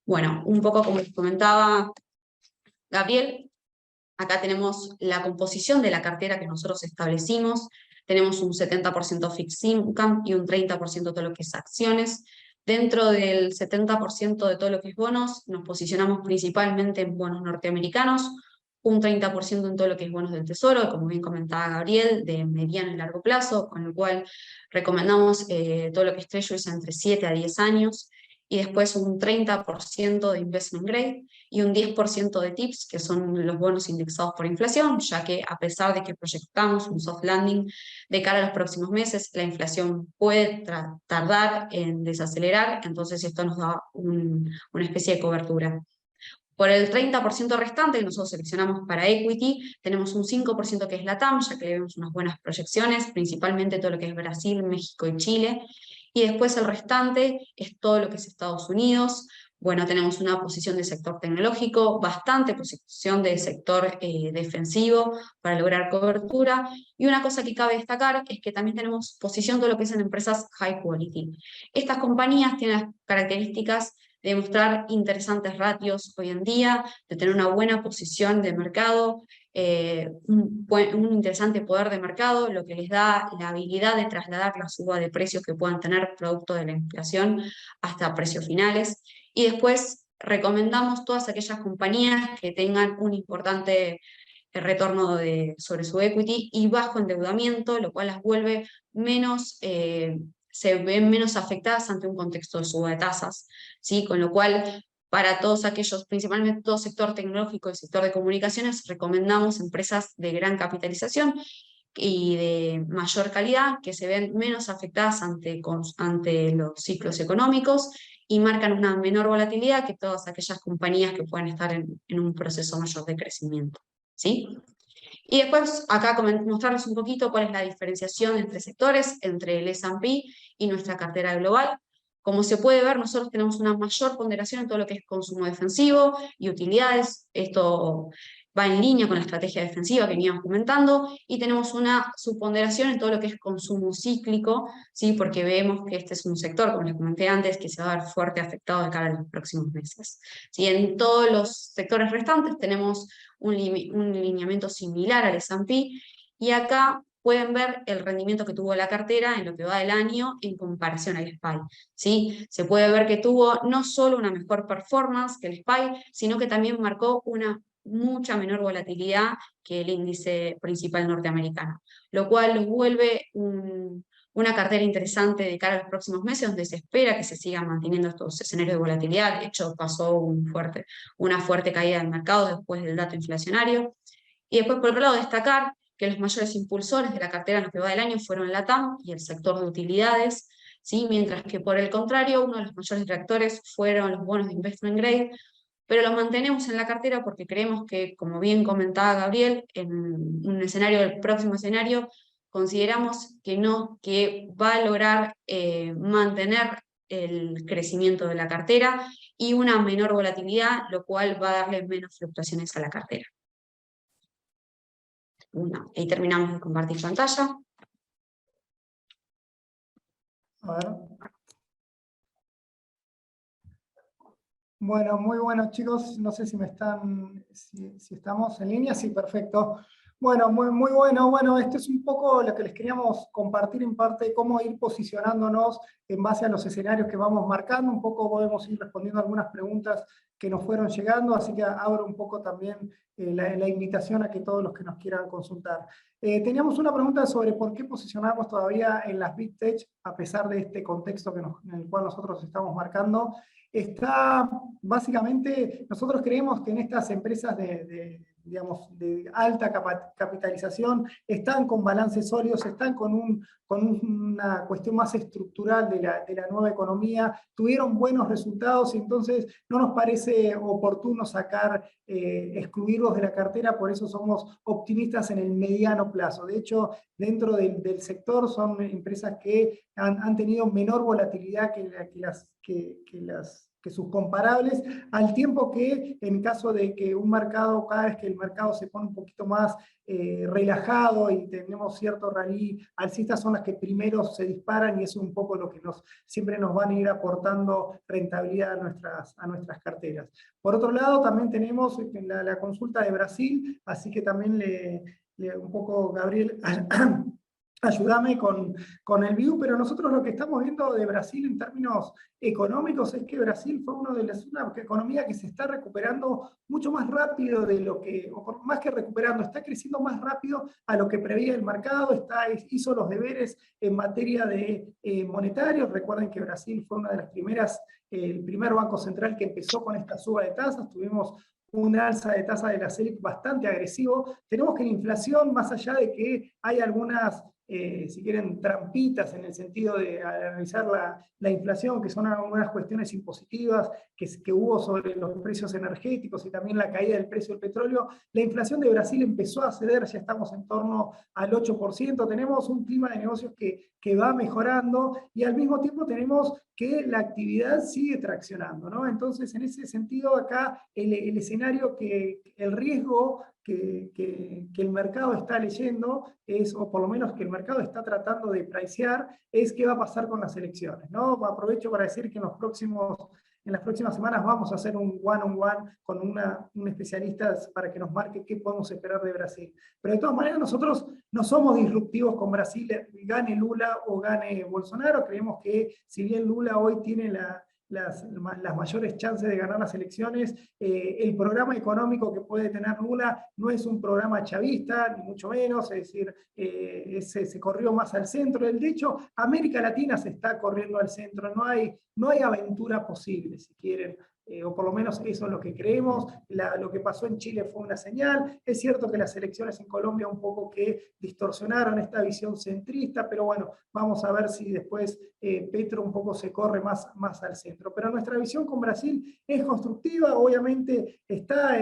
Bueno, un poco como les comentaba Gabriel, acá tenemos la composición de la cartera que nosotros establecimos. Tenemos un 70% fixed income y un 30% de todo lo que es acciones. Dentro del 70% de todo lo que es bonos, nos posicionamos principalmente en bonos norteamericanos, un 30% en todo lo que es bonos del tesoro, como bien comentaba Gabriel, de mediano y largo plazo, con lo cual recomendamos todo lo que es treasuries entre 7 a 10 años, y después un 30% de investment grade, y un 10% de TIPS, que son los bonos indexados por inflación, ya que a pesar de que proyectamos un soft landing de cara a los próximos meses, la inflación puede tardar en desacelerar, entonces esto nos da una especie de cobertura. Por el 30% restante que nosotros seleccionamos para equity, tenemos un 5% que es LATAM, ya que le vemos unas buenas proyecciones, principalmente todo lo que es Brasil, México y Chile, y después el restante es todo lo que es Estados Unidos. Bueno, tenemos una posición de sector tecnológico, bastante posición de sector defensivo para lograr cobertura, y una cosa que cabe destacar es que también tenemos posición todo lo que es en empresas high quality. Estas compañías tienen las características de mostrar interesantes ratios hoy en día, de tener una buena posición de mercado, un interesante poder de mercado, lo que les da la habilidad de trasladar la suba de precios que puedan tener producto de la inflación hasta precios finales. Y después recomendamos todas aquellas compañías que tengan un importante retorno sobre su equity y bajo endeudamiento, lo cual las vuelve menos, se ven menos afectadas ante un contexto de suba de tasas, ¿sí? Con lo cual, para todos aquellos, principalmente todo sector tecnológico y sector de comunicaciones, recomendamos empresas de gran capitalización y de mayor calidad, que se ven menos afectadas ante los ciclos económicos y marcan una menor volatilidad que todas aquellas compañías que puedan estar en un proceso mayor de crecimiento, ¿sí? Y después acá mostrarles un poquito cuál es la diferenciación entre sectores, entre el S&P y nuestra cartera global. Como se puede ver, nosotros tenemos una mayor ponderación en todo lo que es consumo defensivo y utilidades. Esto va en línea con la estrategia defensiva que veníamos comentando, y tenemos una subponderación en todo lo que es consumo cíclico, ¿sí? Porque vemos que este es un sector, como les comenté antes, que se va a ver fuerte afectado de cara a los próximos meses. ¿Sí? En todos los sectores restantes tenemos un lineamiento similar al S&P, y acá pueden ver el rendimiento que tuvo la cartera en lo que va del año en comparación al SPY, ¿sí? Se puede ver que tuvo no solo una mejor performance que el SPY, sino que también marcó una mucha menor volatilidad que el índice principal norteamericano, lo cual lo vuelve un una cartera interesante de cara a los próximos meses, donde se espera que se sigan manteniendo estos escenarios de volatilidad. De hecho, pasó una fuerte caída del mercado después del dato inflacionario. Y después, por otro lado, destacar que los mayores impulsores de la cartera en lo que va del año fueron LATAM y el sector de utilidades, ¿sí? Mientras que por el contrario, uno de los mayores detractores fueron los bonos de investment grade, pero los mantenemos en la cartera porque creemos que, como bien comentaba Gabriel, en un escenario, el próximo escenario, consideramos que no, que va a lograr mantener el crecimiento de la cartera y una menor volatilidad, lo cual va a darle menos fluctuaciones a la cartera. Bueno, ahí terminamos de compartir pantalla. A ver. Bueno, muy bueno, chicos. No sé si si estamos en línea. Sí, perfecto. Bueno, muy bueno. Bueno, esto es un poco lo que les queríamos compartir en parte, cómo ir posicionándonos en base a los escenarios que vamos marcando. Un poco podemos ir respondiendo algunas preguntas que nos fueron llegando, así que abro un poco también la invitación a que todos los que nos quieran consultar. Teníamos una pregunta sobre por qué posicionamos todavía en las Big Tech, a pesar de este contexto en el cual nosotros estamos marcando. Está, básicamente, nosotros creemos que en estas empresas digamos, de alta capitalización están con balances sólidos, están con una cuestión más estructural de la nueva economía, tuvieron buenos resultados y entonces no nos parece oportuno excluirlos de la cartera, por eso somos optimistas en el mediano plazo. De hecho, dentro del sector son empresas que han tenido menor volatilidad que sus comparables, al tiempo que en caso de que un mercado, cada vez que el mercado se pone un poquito más relajado y tenemos cierto rally alcista, son las que primero se disparan y eso es un poco lo que siempre nos van a ir aportando rentabilidad a nuestras carteras. Por otro lado, también tenemos la consulta de Brasil, así que también un poco, Gabriel, ayúdame con el view, pero nosotros lo que estamos viendo de Brasil en términos económicos es que Brasil fue una economía que se está recuperando mucho más rápido de lo que, o más que recuperando, está creciendo más rápido a lo que preveía el mercado, hizo los deberes en materia de monetarios. Recuerden que Brasil fue una de las primeras, el primer banco central que empezó con esta suba de tasas, tuvimos un alza de tasa de la Selic bastante agresivo. Tenemos que la inflación, más allá de que hay algunas, si quieren, trampitas en el sentido de analizar la inflación, que son algunas cuestiones impositivas que hubo sobre los precios energéticos y también la caída del precio del petróleo, la inflación de Brasil empezó a ceder, ya estamos en torno al 8%, tenemos un clima de negocios que va mejorando y al mismo tiempo tenemos que la actividad sigue traccionando, ¿no? Entonces, en ese sentido, acá el escenario el riesgo que el mercado está leyendo es, o por lo menos que el mercado está tratando de pricear, es qué va a pasar con las elecciones, ¿no? Aprovecho para decir que en las próximas semanas vamos a hacer un one-on-one con un especialista para que nos marque qué podemos esperar de Brasil. Pero de todas maneras nosotros no somos disruptivos con Brasil, gane Lula o gane Bolsonaro. Creemos que si bien Lula hoy tiene las mayores chances de ganar las elecciones, el programa económico que puede tener Lula no es un programa chavista, ni mucho menos, es decir, se corrió más al centro. De hecho, América Latina se está corriendo al centro, no hay aventura posible, si quieren. O por lo menos eso es lo que creemos. Lo que pasó en Chile fue una señal. Es cierto que las elecciones en Colombia un poco que distorsionaron esta visión centrista, pero bueno, vamos a ver si después Petro un poco se corre más al centro. Pero nuestra visión con Brasil es constructiva, obviamente está,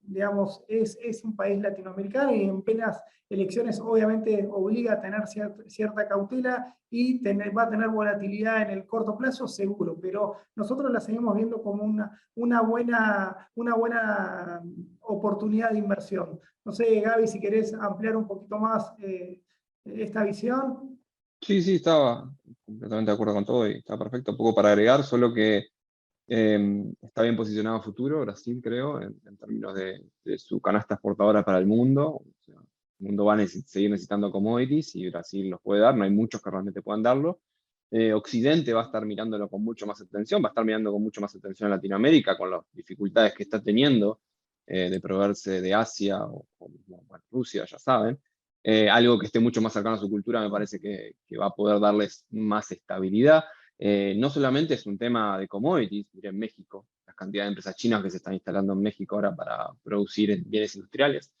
digamos, es un país latinoamericano y en plenas elecciones obviamente obliga a tener cierta cautela y va a tener volatilidad en el corto plazo, seguro, pero nosotros la seguimos viendo como una buena oportunidad de inversión. No sé, Gaby, si querés ampliar un poquito más esta visión. Sí, estaba completamente de acuerdo con todo y está perfecto. Poco para agregar, solo que está bien posicionado a futuro, Brasil, creo, en términos de su canasta exportadora para el mundo. O sea, el mundo va a seguir necesitando commodities y Brasil los puede dar, no hay muchos que realmente puedan darlo. Occidente va a estar mirándolo con mucho más atención, va a estar mirando con mucho más atención a Latinoamérica, con las dificultades que está teniendo de proveerse de Asia o Rusia, ya saben. algo que esté mucho más cercano a su cultura me parece que va a poder darles más estabilidad. No solamente es un tema de commodities, miren México, la cantidad de empresas chinas que se están instalando en México ahora para producir bienes industriales.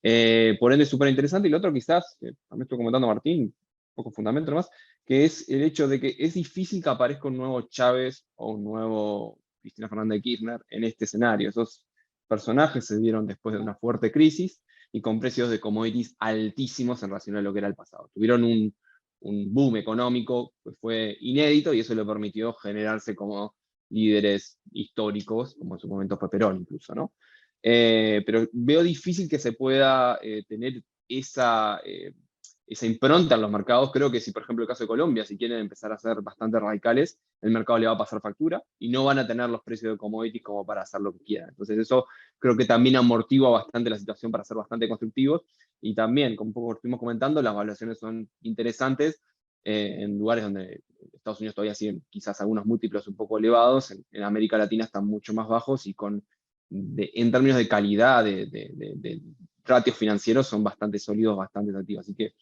Por ende es súper interesante. Y lo otro quizás, también estoy comentando Martín, un poco fundamento nomás, que es el hecho de que es difícil que aparezca un nuevo Chávez o un nuevo Cristina Fernández de Kirchner en este escenario. Esos personajes se dieron después de una fuerte crisis y con precios de commodities altísimos en relación a lo que era el pasado. Tuvieron un boom económico que fue inédito y eso le permitió generarse como líderes históricos, como en su momento fue Perón incluso, ¿no? Pero veo difícil que se pueda tener esa impronta en los mercados. Creo que si, por ejemplo, el caso de Colombia, si quieren empezar a ser bastante radicales, el mercado le va a pasar factura y no van a tener los precios de commodities como para hacer lo que quieran. Entonces eso creo que también amortigua bastante la situación para ser bastante constructivos. Y también, como un poco estuvimos comentando, las valuaciones son interesantes en lugares donde Estados Unidos todavía siguen quizás algunos múltiplos un poco elevados, en América Latina están mucho más bajos y en términos de calidad, de ratios financieros son bastante sólidos, bastante atractivos. Así que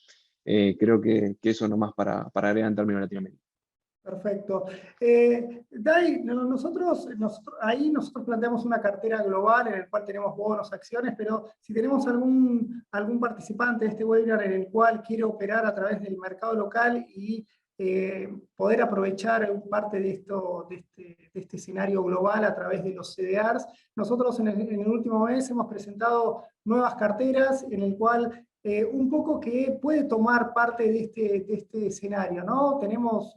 creo que eso nomás para agregar en términos de Latinoamérica. Perfecto. Dai, nosotros planteamos una cartera global en el cual tenemos bonos, acciones, pero si tenemos algún participante de este webinar en el cual quiere operar a través del mercado local y poder aprovechar parte de este escenario global a través de los CDRs, nosotros en el último mes hemos presentado nuevas carteras en el cual un poco que puede tomar parte de este escenario, ¿no? Tenemos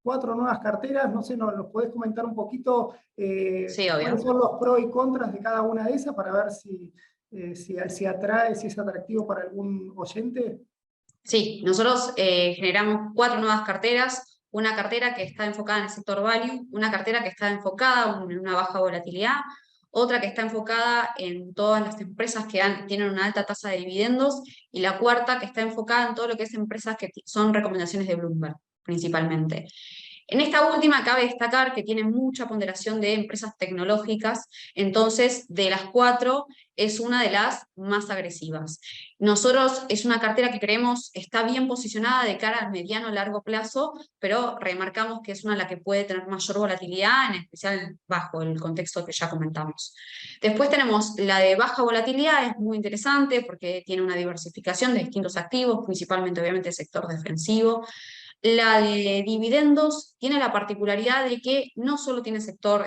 4 nuevas carteras, no sé, ¿nos podés comentar un poquito Sí, obvio. cuáles son los pros y contras de cada una de esas para ver si atrae, si es atractivo para algún oyente? Sí, nosotros generamos 4 nuevas carteras, una cartera que está enfocada en el sector value, una cartera que está enfocada en una baja volatilidad, otra que está enfocada en todas las empresas que tienen una alta tasa de dividendos, y la cuarta que está enfocada en todo lo que es empresas que son recomendaciones de Bloomberg, principalmente. En esta última cabe destacar que tiene mucha ponderación de empresas tecnológicas, entonces de las 4 es una de las más agresivas. Nosotros es una cartera que creemos está bien posicionada de cara al mediano largo plazo, pero remarcamos que es una de las que puede tener mayor volatilidad, en especial bajo el contexto que ya comentamos. Después tenemos la de baja volatilidad, es muy interesante porque tiene una diversificación de distintos activos, principalmente obviamente el sector defensivo. La de dividendos tiene la particularidad de que no solo tiene sector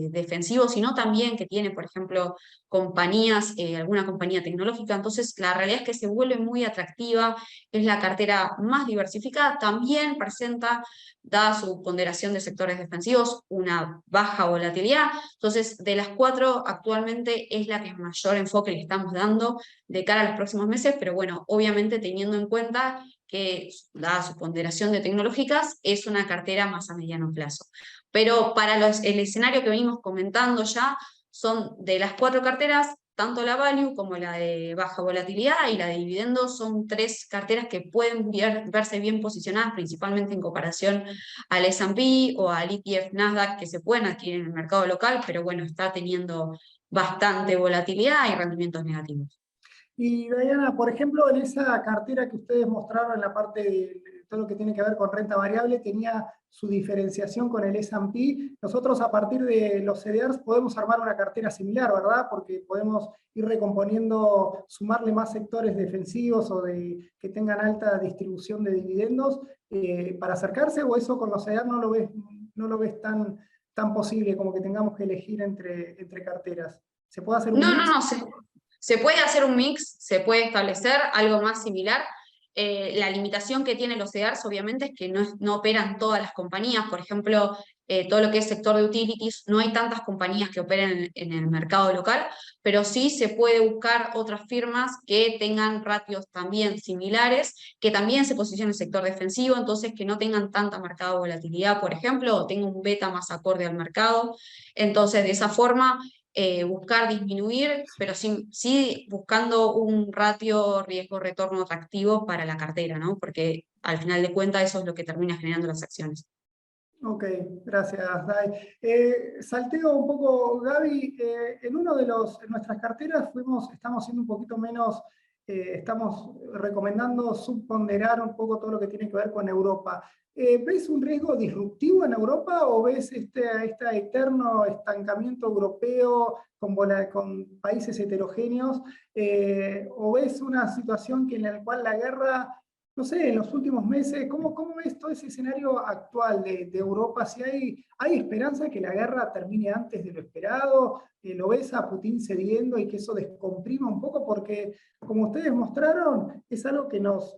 defensivo, sino también que tiene, por ejemplo, compañías, alguna compañía tecnológica. Entonces, la realidad es que se vuelve muy atractiva, es la cartera más diversificada. También presenta, dada su ponderación de sectores defensivos, una baja volatilidad. Entonces, de las 4, actualmente es la que mayor enfoque le estamos dando de cara a los próximos meses, pero bueno, obviamente teniendo en cuenta que, dada su ponderación de tecnológicas, es una cartera más a mediano plazo. Pero para el escenario que venimos comentando ya, son de las 4 carteras, tanto la value como la de baja volatilidad y la de dividendos son 3 carteras que pueden verse bien posicionadas, principalmente en comparación al S&P o al ETF Nasdaq, que se pueden adquirir en el mercado local, pero bueno, está teniendo bastante volatilidad y rendimientos negativos. Y Diana, por ejemplo, en esa cartera que ustedes mostraron en la parte de todo lo que tiene que ver con renta variable, tenía su diferenciación con el S&P. Nosotros a partir de los CDRs podemos armar una cartera similar, ¿verdad? Porque podemos ir recomponiendo, sumarle más sectores defensivos o que tengan alta distribución de dividendos para acercarse, o eso con los CDRs no lo ves tan posible como que tengamos que elegir entre carteras. ¿Se puede hacer un mix? No, se puede hacer un mix, se puede establecer algo más similar. La limitación que tienen los CEDARs, obviamente, es que no operan todas las compañías. Por ejemplo, todo lo que es sector de utilities, no hay tantas compañías que operen en el mercado local, pero sí se puede buscar otras firmas que tengan ratios también similares, que también se posicionen en el sector defensivo, entonces que no tengan tanta marcada volatilidad, por ejemplo, o tengan un beta más acorde al mercado. Entonces, de esa forma buscar disminuir, pero sí buscando un ratio riesgo-retorno atractivo para la cartera, ¿no? Porque al final de cuentas eso es lo que termina generando las acciones. Ok, gracias, Dai. Salteo un poco, Gaby. En nuestras carteras estamos siendo un poquito menos estamos recomendando subponderar un poco todo lo que tiene que ver con Europa. ¿Ves un riesgo disruptivo en Europa o ves este eterno estancamiento europeo con países heterogéneos? ¿O ves una situación en la cual la guerra, no sé, en los últimos meses, cómo ves todo ese escenario actual de Europa? Si hay esperanza de que la guerra termine antes de lo esperado, ¿lo ves a Putin cediendo y que eso descomprima un poco? Porque, como ustedes mostraron, es algo que nos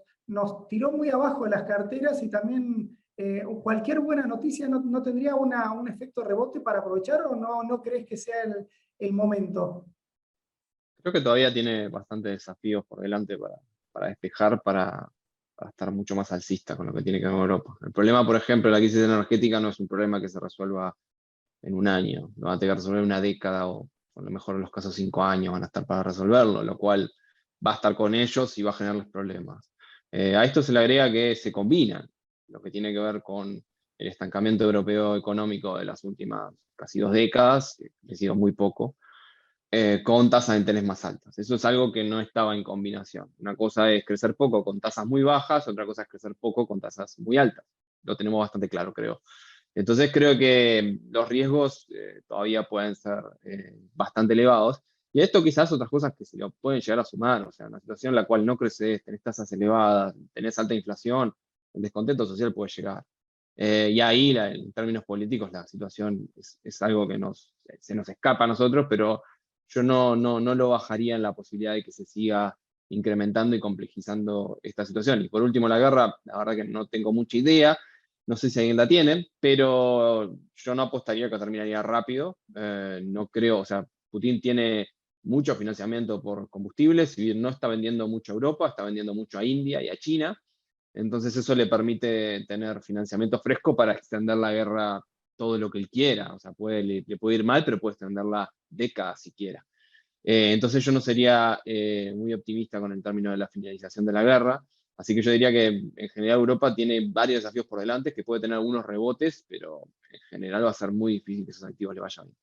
tiró muy abajo de las carteras y también cualquier buena noticia no tendría un efecto rebote para aprovechar, ¿o no crees que sea el momento? Creo que todavía tiene bastantes desafíos por delante para despejar, para estar mucho más alcista con lo que tiene que ver con Europa. El problema, por ejemplo, de la crisis energética no es un problema que se resuelva en un año, lo van a tener que resolver en una década o a lo mejor en los casos 5 años van a estar para resolverlo, lo cual va a estar con ellos y va a generarles problemas. A esto se le agrega que se combinan lo que tiene que ver con el estancamiento europeo económico de las últimas casi 2 décadas, que ha crecido muy poco, con tasas de interés más altas. Eso es algo que no estaba en combinación. Una cosa es crecer poco con tasas muy bajas, otra cosa es crecer poco con tasas muy altas. Lo tenemos bastante claro, creo. Entonces creo que los riesgos todavía pueden ser bastante elevados. Y esto quizás otras cosas que se lo pueden llegar a sumar. O sea, una situación en la cual no creces, tenés tasas elevadas, tenés alta inflación, el descontento social puede llegar. Y ahí, en términos políticos, la situación es algo que se nos escapa a nosotros, pero yo no lo bajaría en la posibilidad de que se siga incrementando y complejizando esta situación. Y por último, la guerra, la verdad que no tengo mucha idea, no sé si alguien la tiene, pero yo no apostaría que terminaría rápido. No creo, o sea, Putin tiene mucho financiamiento por combustibles, si bien no está vendiendo mucho a Europa, está vendiendo mucho a India y a China. Entonces eso le permite tener financiamiento fresco para extender la guerra todo lo que él quiera. O sea, le puede ir mal, pero puede extenderla décadas si quiera. Entonces yo no sería muy optimista con el término de la finalización de la guerra. Así que yo diría que en general Europa tiene varios desafíos por delante, que puede tener algunos rebotes, pero en general va a ser muy difícil que esos activos le vayan bien.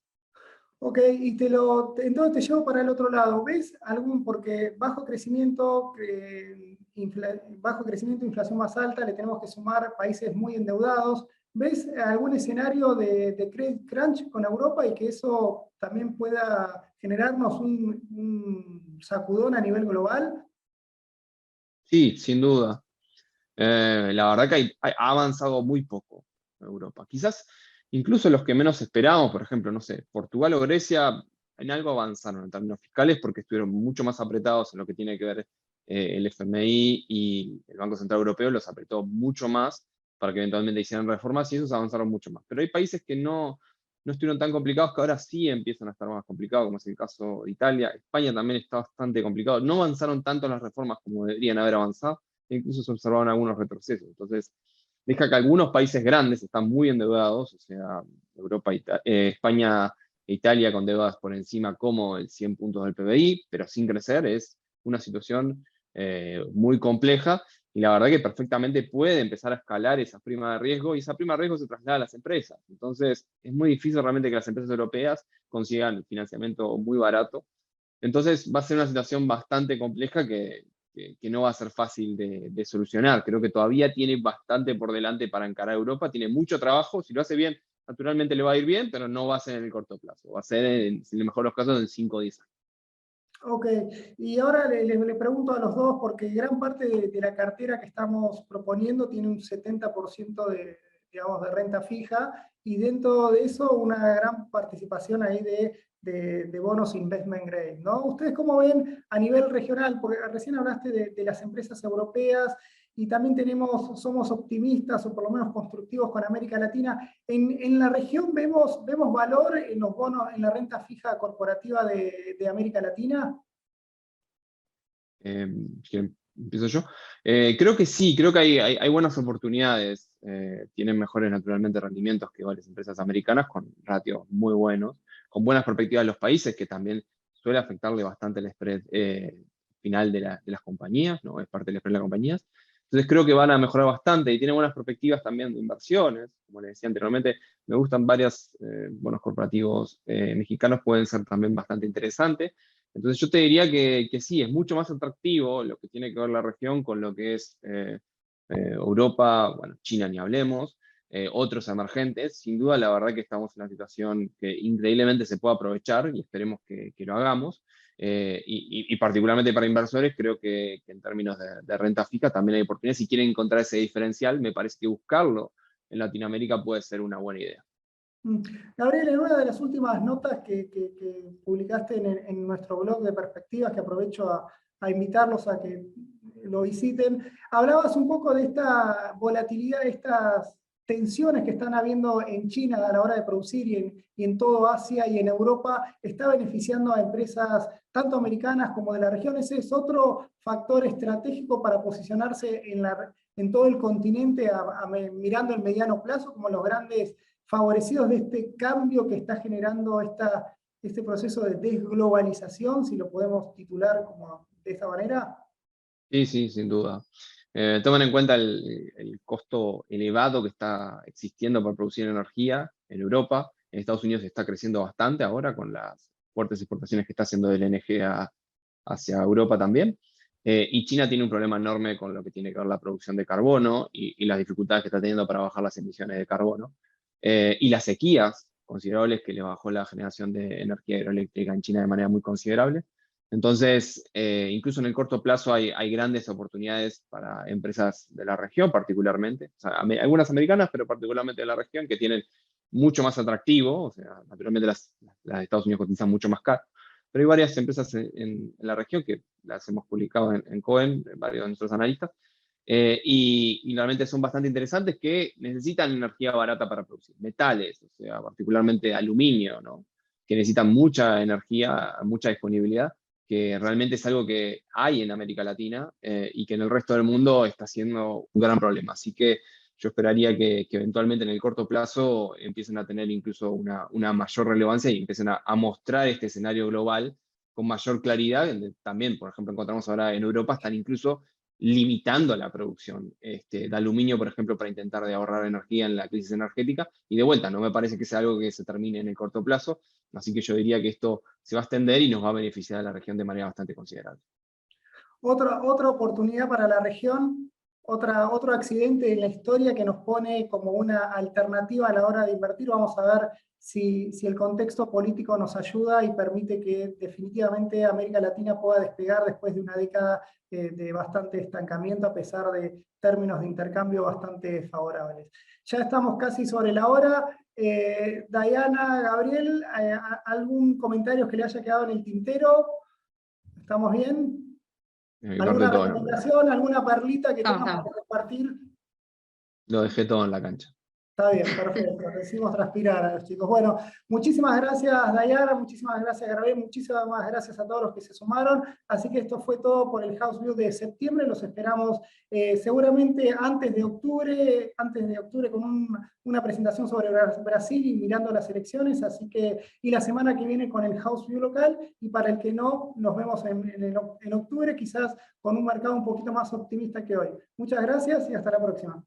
Ok, y entonces te llevo para el otro lado. ¿Ves porque bajo crecimiento, inflación más alta, le tenemos que sumar países muy endeudados? ¿Ves algún escenario de credit crunch con Europa y que eso también pueda generarnos un sacudón a nivel global? Sí, sin duda. La verdad que ha avanzado muy poco Europa. Quizás incluso los que menos esperábamos, por ejemplo, no sé, Portugal o Grecia, en algo avanzaron en términos fiscales porque estuvieron mucho más apretados en lo que tiene que ver el FMI y el Banco Central Europeo los apretó mucho más para que eventualmente hicieran reformas y esos avanzaron mucho más. Pero hay países que no estuvieron tan complicados que ahora sí empiezan a estar más complicados, como es el caso de Italia. España también está bastante complicado. No avanzaron tanto las reformas como deberían haber avanzado incluso se observaron algunos retrocesos. Entonces, deja que algunos países grandes están muy endeudados, o sea, España e Italia con deudas por encima como el 100 puntos del PBI, pero sin crecer, es una situación muy compleja y la verdad que perfectamente puede empezar a escalar esa prima de riesgo y esa prima de riesgo se traslada a las empresas. Entonces, es muy difícil realmente que las empresas europeas consigan financiamiento muy barato. Entonces, va a ser una situación bastante compleja que no va a ser fácil de solucionar. Creo que todavía tiene bastante por delante para encarar Europa, tiene mucho trabajo, si lo hace bien, naturalmente le va a ir bien, pero no va a ser en el corto plazo, va a ser, en el mejor de los casos, en 5 o 10 años. Ok, y ahora le pregunto a los dos, porque gran parte de la cartera que estamos proponiendo tiene un 70% digamos, de renta fija, y dentro de eso una gran participación ahí de bonos investment grade, ¿no? ¿Ustedes cómo ven a nivel regional? Porque recién hablaste de las empresas europeas, y también somos optimistas o por lo menos constructivos con América Latina. En la región vemos valor en los bonos, en la renta fija corporativa de América Latina. ¿Empiezo yo? Creo que sí, creo que hay buenas oportunidades. Tienen mejores, naturalmente, rendimientos que varias empresas americanas con ratios muy buenos, con buenas perspectivas de los países, que también suele afectarle bastante el spread final de las compañías, ¿no? Es parte del spread de las compañías. Entonces creo que van a mejorar bastante y tienen buenas perspectivas también de inversiones. Como les decía anteriormente, me gustan varios bonos corporativos mexicanos, pueden ser también bastante interesantes. Entonces yo te diría que sí, es mucho más atractivo lo que tiene que ver la región con lo que es Europa, bueno, China ni hablemos, otros emergentes. Sin duda, la verdad que estamos en una situación que increíblemente se puede aprovechar y esperemos que lo hagamos. Y particularmente para inversores, creo que en términos de renta fija también hay oportunidades. Si quieren encontrar ese diferencial, me parece que buscarlo en Latinoamérica puede ser una buena idea. Gabriel, en una de las últimas notas que publicaste en nuestro blog de perspectivas, que aprovecho a invitarlos a que lo visiten, hablabas un poco de esta volatilidad, de estas tensiones que están habiendo en China a la hora de producir y en todo Asia y en Europa, está beneficiando a empresas tanto americanas como de la región. Ese es otro factor estratégico para posicionarse en todo el continente, mirando el mediano plazo, como los grandes favorecidos de este cambio que está generando este proceso de desglobalización, si lo podemos titular como de esta manera. Sí, sí, sin duda. Tomen en cuenta el costo elevado que está existiendo para producir energía en Europa. En Estados Unidos está creciendo bastante ahora con las fuertes exportaciones que está haciendo del LNG hacia Europa también. Y China tiene un problema enorme con lo que tiene que ver la producción de carbono y las dificultades que está teniendo para bajar las emisiones de carbono. Y las sequías considerables que le bajó la generación de energía hidroeléctrica en China de manera muy considerable. Entonces, incluso en el corto plazo hay grandes oportunidades para empresas de la región, particularmente, o sea, algunas americanas, pero particularmente de la región, que tienen mucho más atractivo, o sea, naturalmente las de Estados Unidos cotizan mucho más caro, pero hay varias empresas en la región que las hemos publicado en Cohen, varios de nuestros analistas, y realmente son bastante interesantes, que necesitan energía barata para producir. Metales, o sea, particularmente aluminio, ¿no? Que necesitan mucha energía, mucha disponibilidad, que realmente es algo que hay en América Latina y que en el resto del mundo está siendo un gran problema. Así que yo esperaría que eventualmente en el corto plazo empiecen a tener incluso una mayor relevancia y empiecen a mostrar este escenario global con mayor claridad. También, por ejemplo, encontramos ahora en Europa, están incluso limitando la producción de aluminio, por ejemplo, para intentar de ahorrar energía en la crisis energética. Y de vuelta, no me parece que sea algo que se termine en el corto plazo, así que yo diría que esto se va a extender y nos va a beneficiar a la región de manera bastante considerable. Otra oportunidad para la región, otro accidente en la historia que nos pone como una alternativa a la hora de invertir. Vamos a ver si el contexto político nos ayuda y permite que definitivamente América Latina pueda despegar después de una década de bastante estancamiento, a pesar de términos de intercambio bastante favorables. Ya estamos casi sobre la hora. Diana, Gabriel, ¿algún comentario que le haya quedado en el tintero? ¿Estamos bien? ¿Alguna recomendación, alguna perlita que tengas para compartir? Lo dejé todo en la cancha. Está bien, perfecto. Decimos transpirar a los chicos. Bueno, muchísimas gracias, Dayana, muchísimas gracias, Gabriel, muchísimas gracias a todos los que se sumaron. Así que esto fue todo por el House View de septiembre. Los esperamos seguramente antes de octubre con una presentación sobre Brasil y mirando las elecciones. Así que, y la semana que viene con el House View local. Y para el que no, nos vemos en octubre, quizás con un mercado un poquito más optimista que hoy. Muchas gracias y hasta la próxima.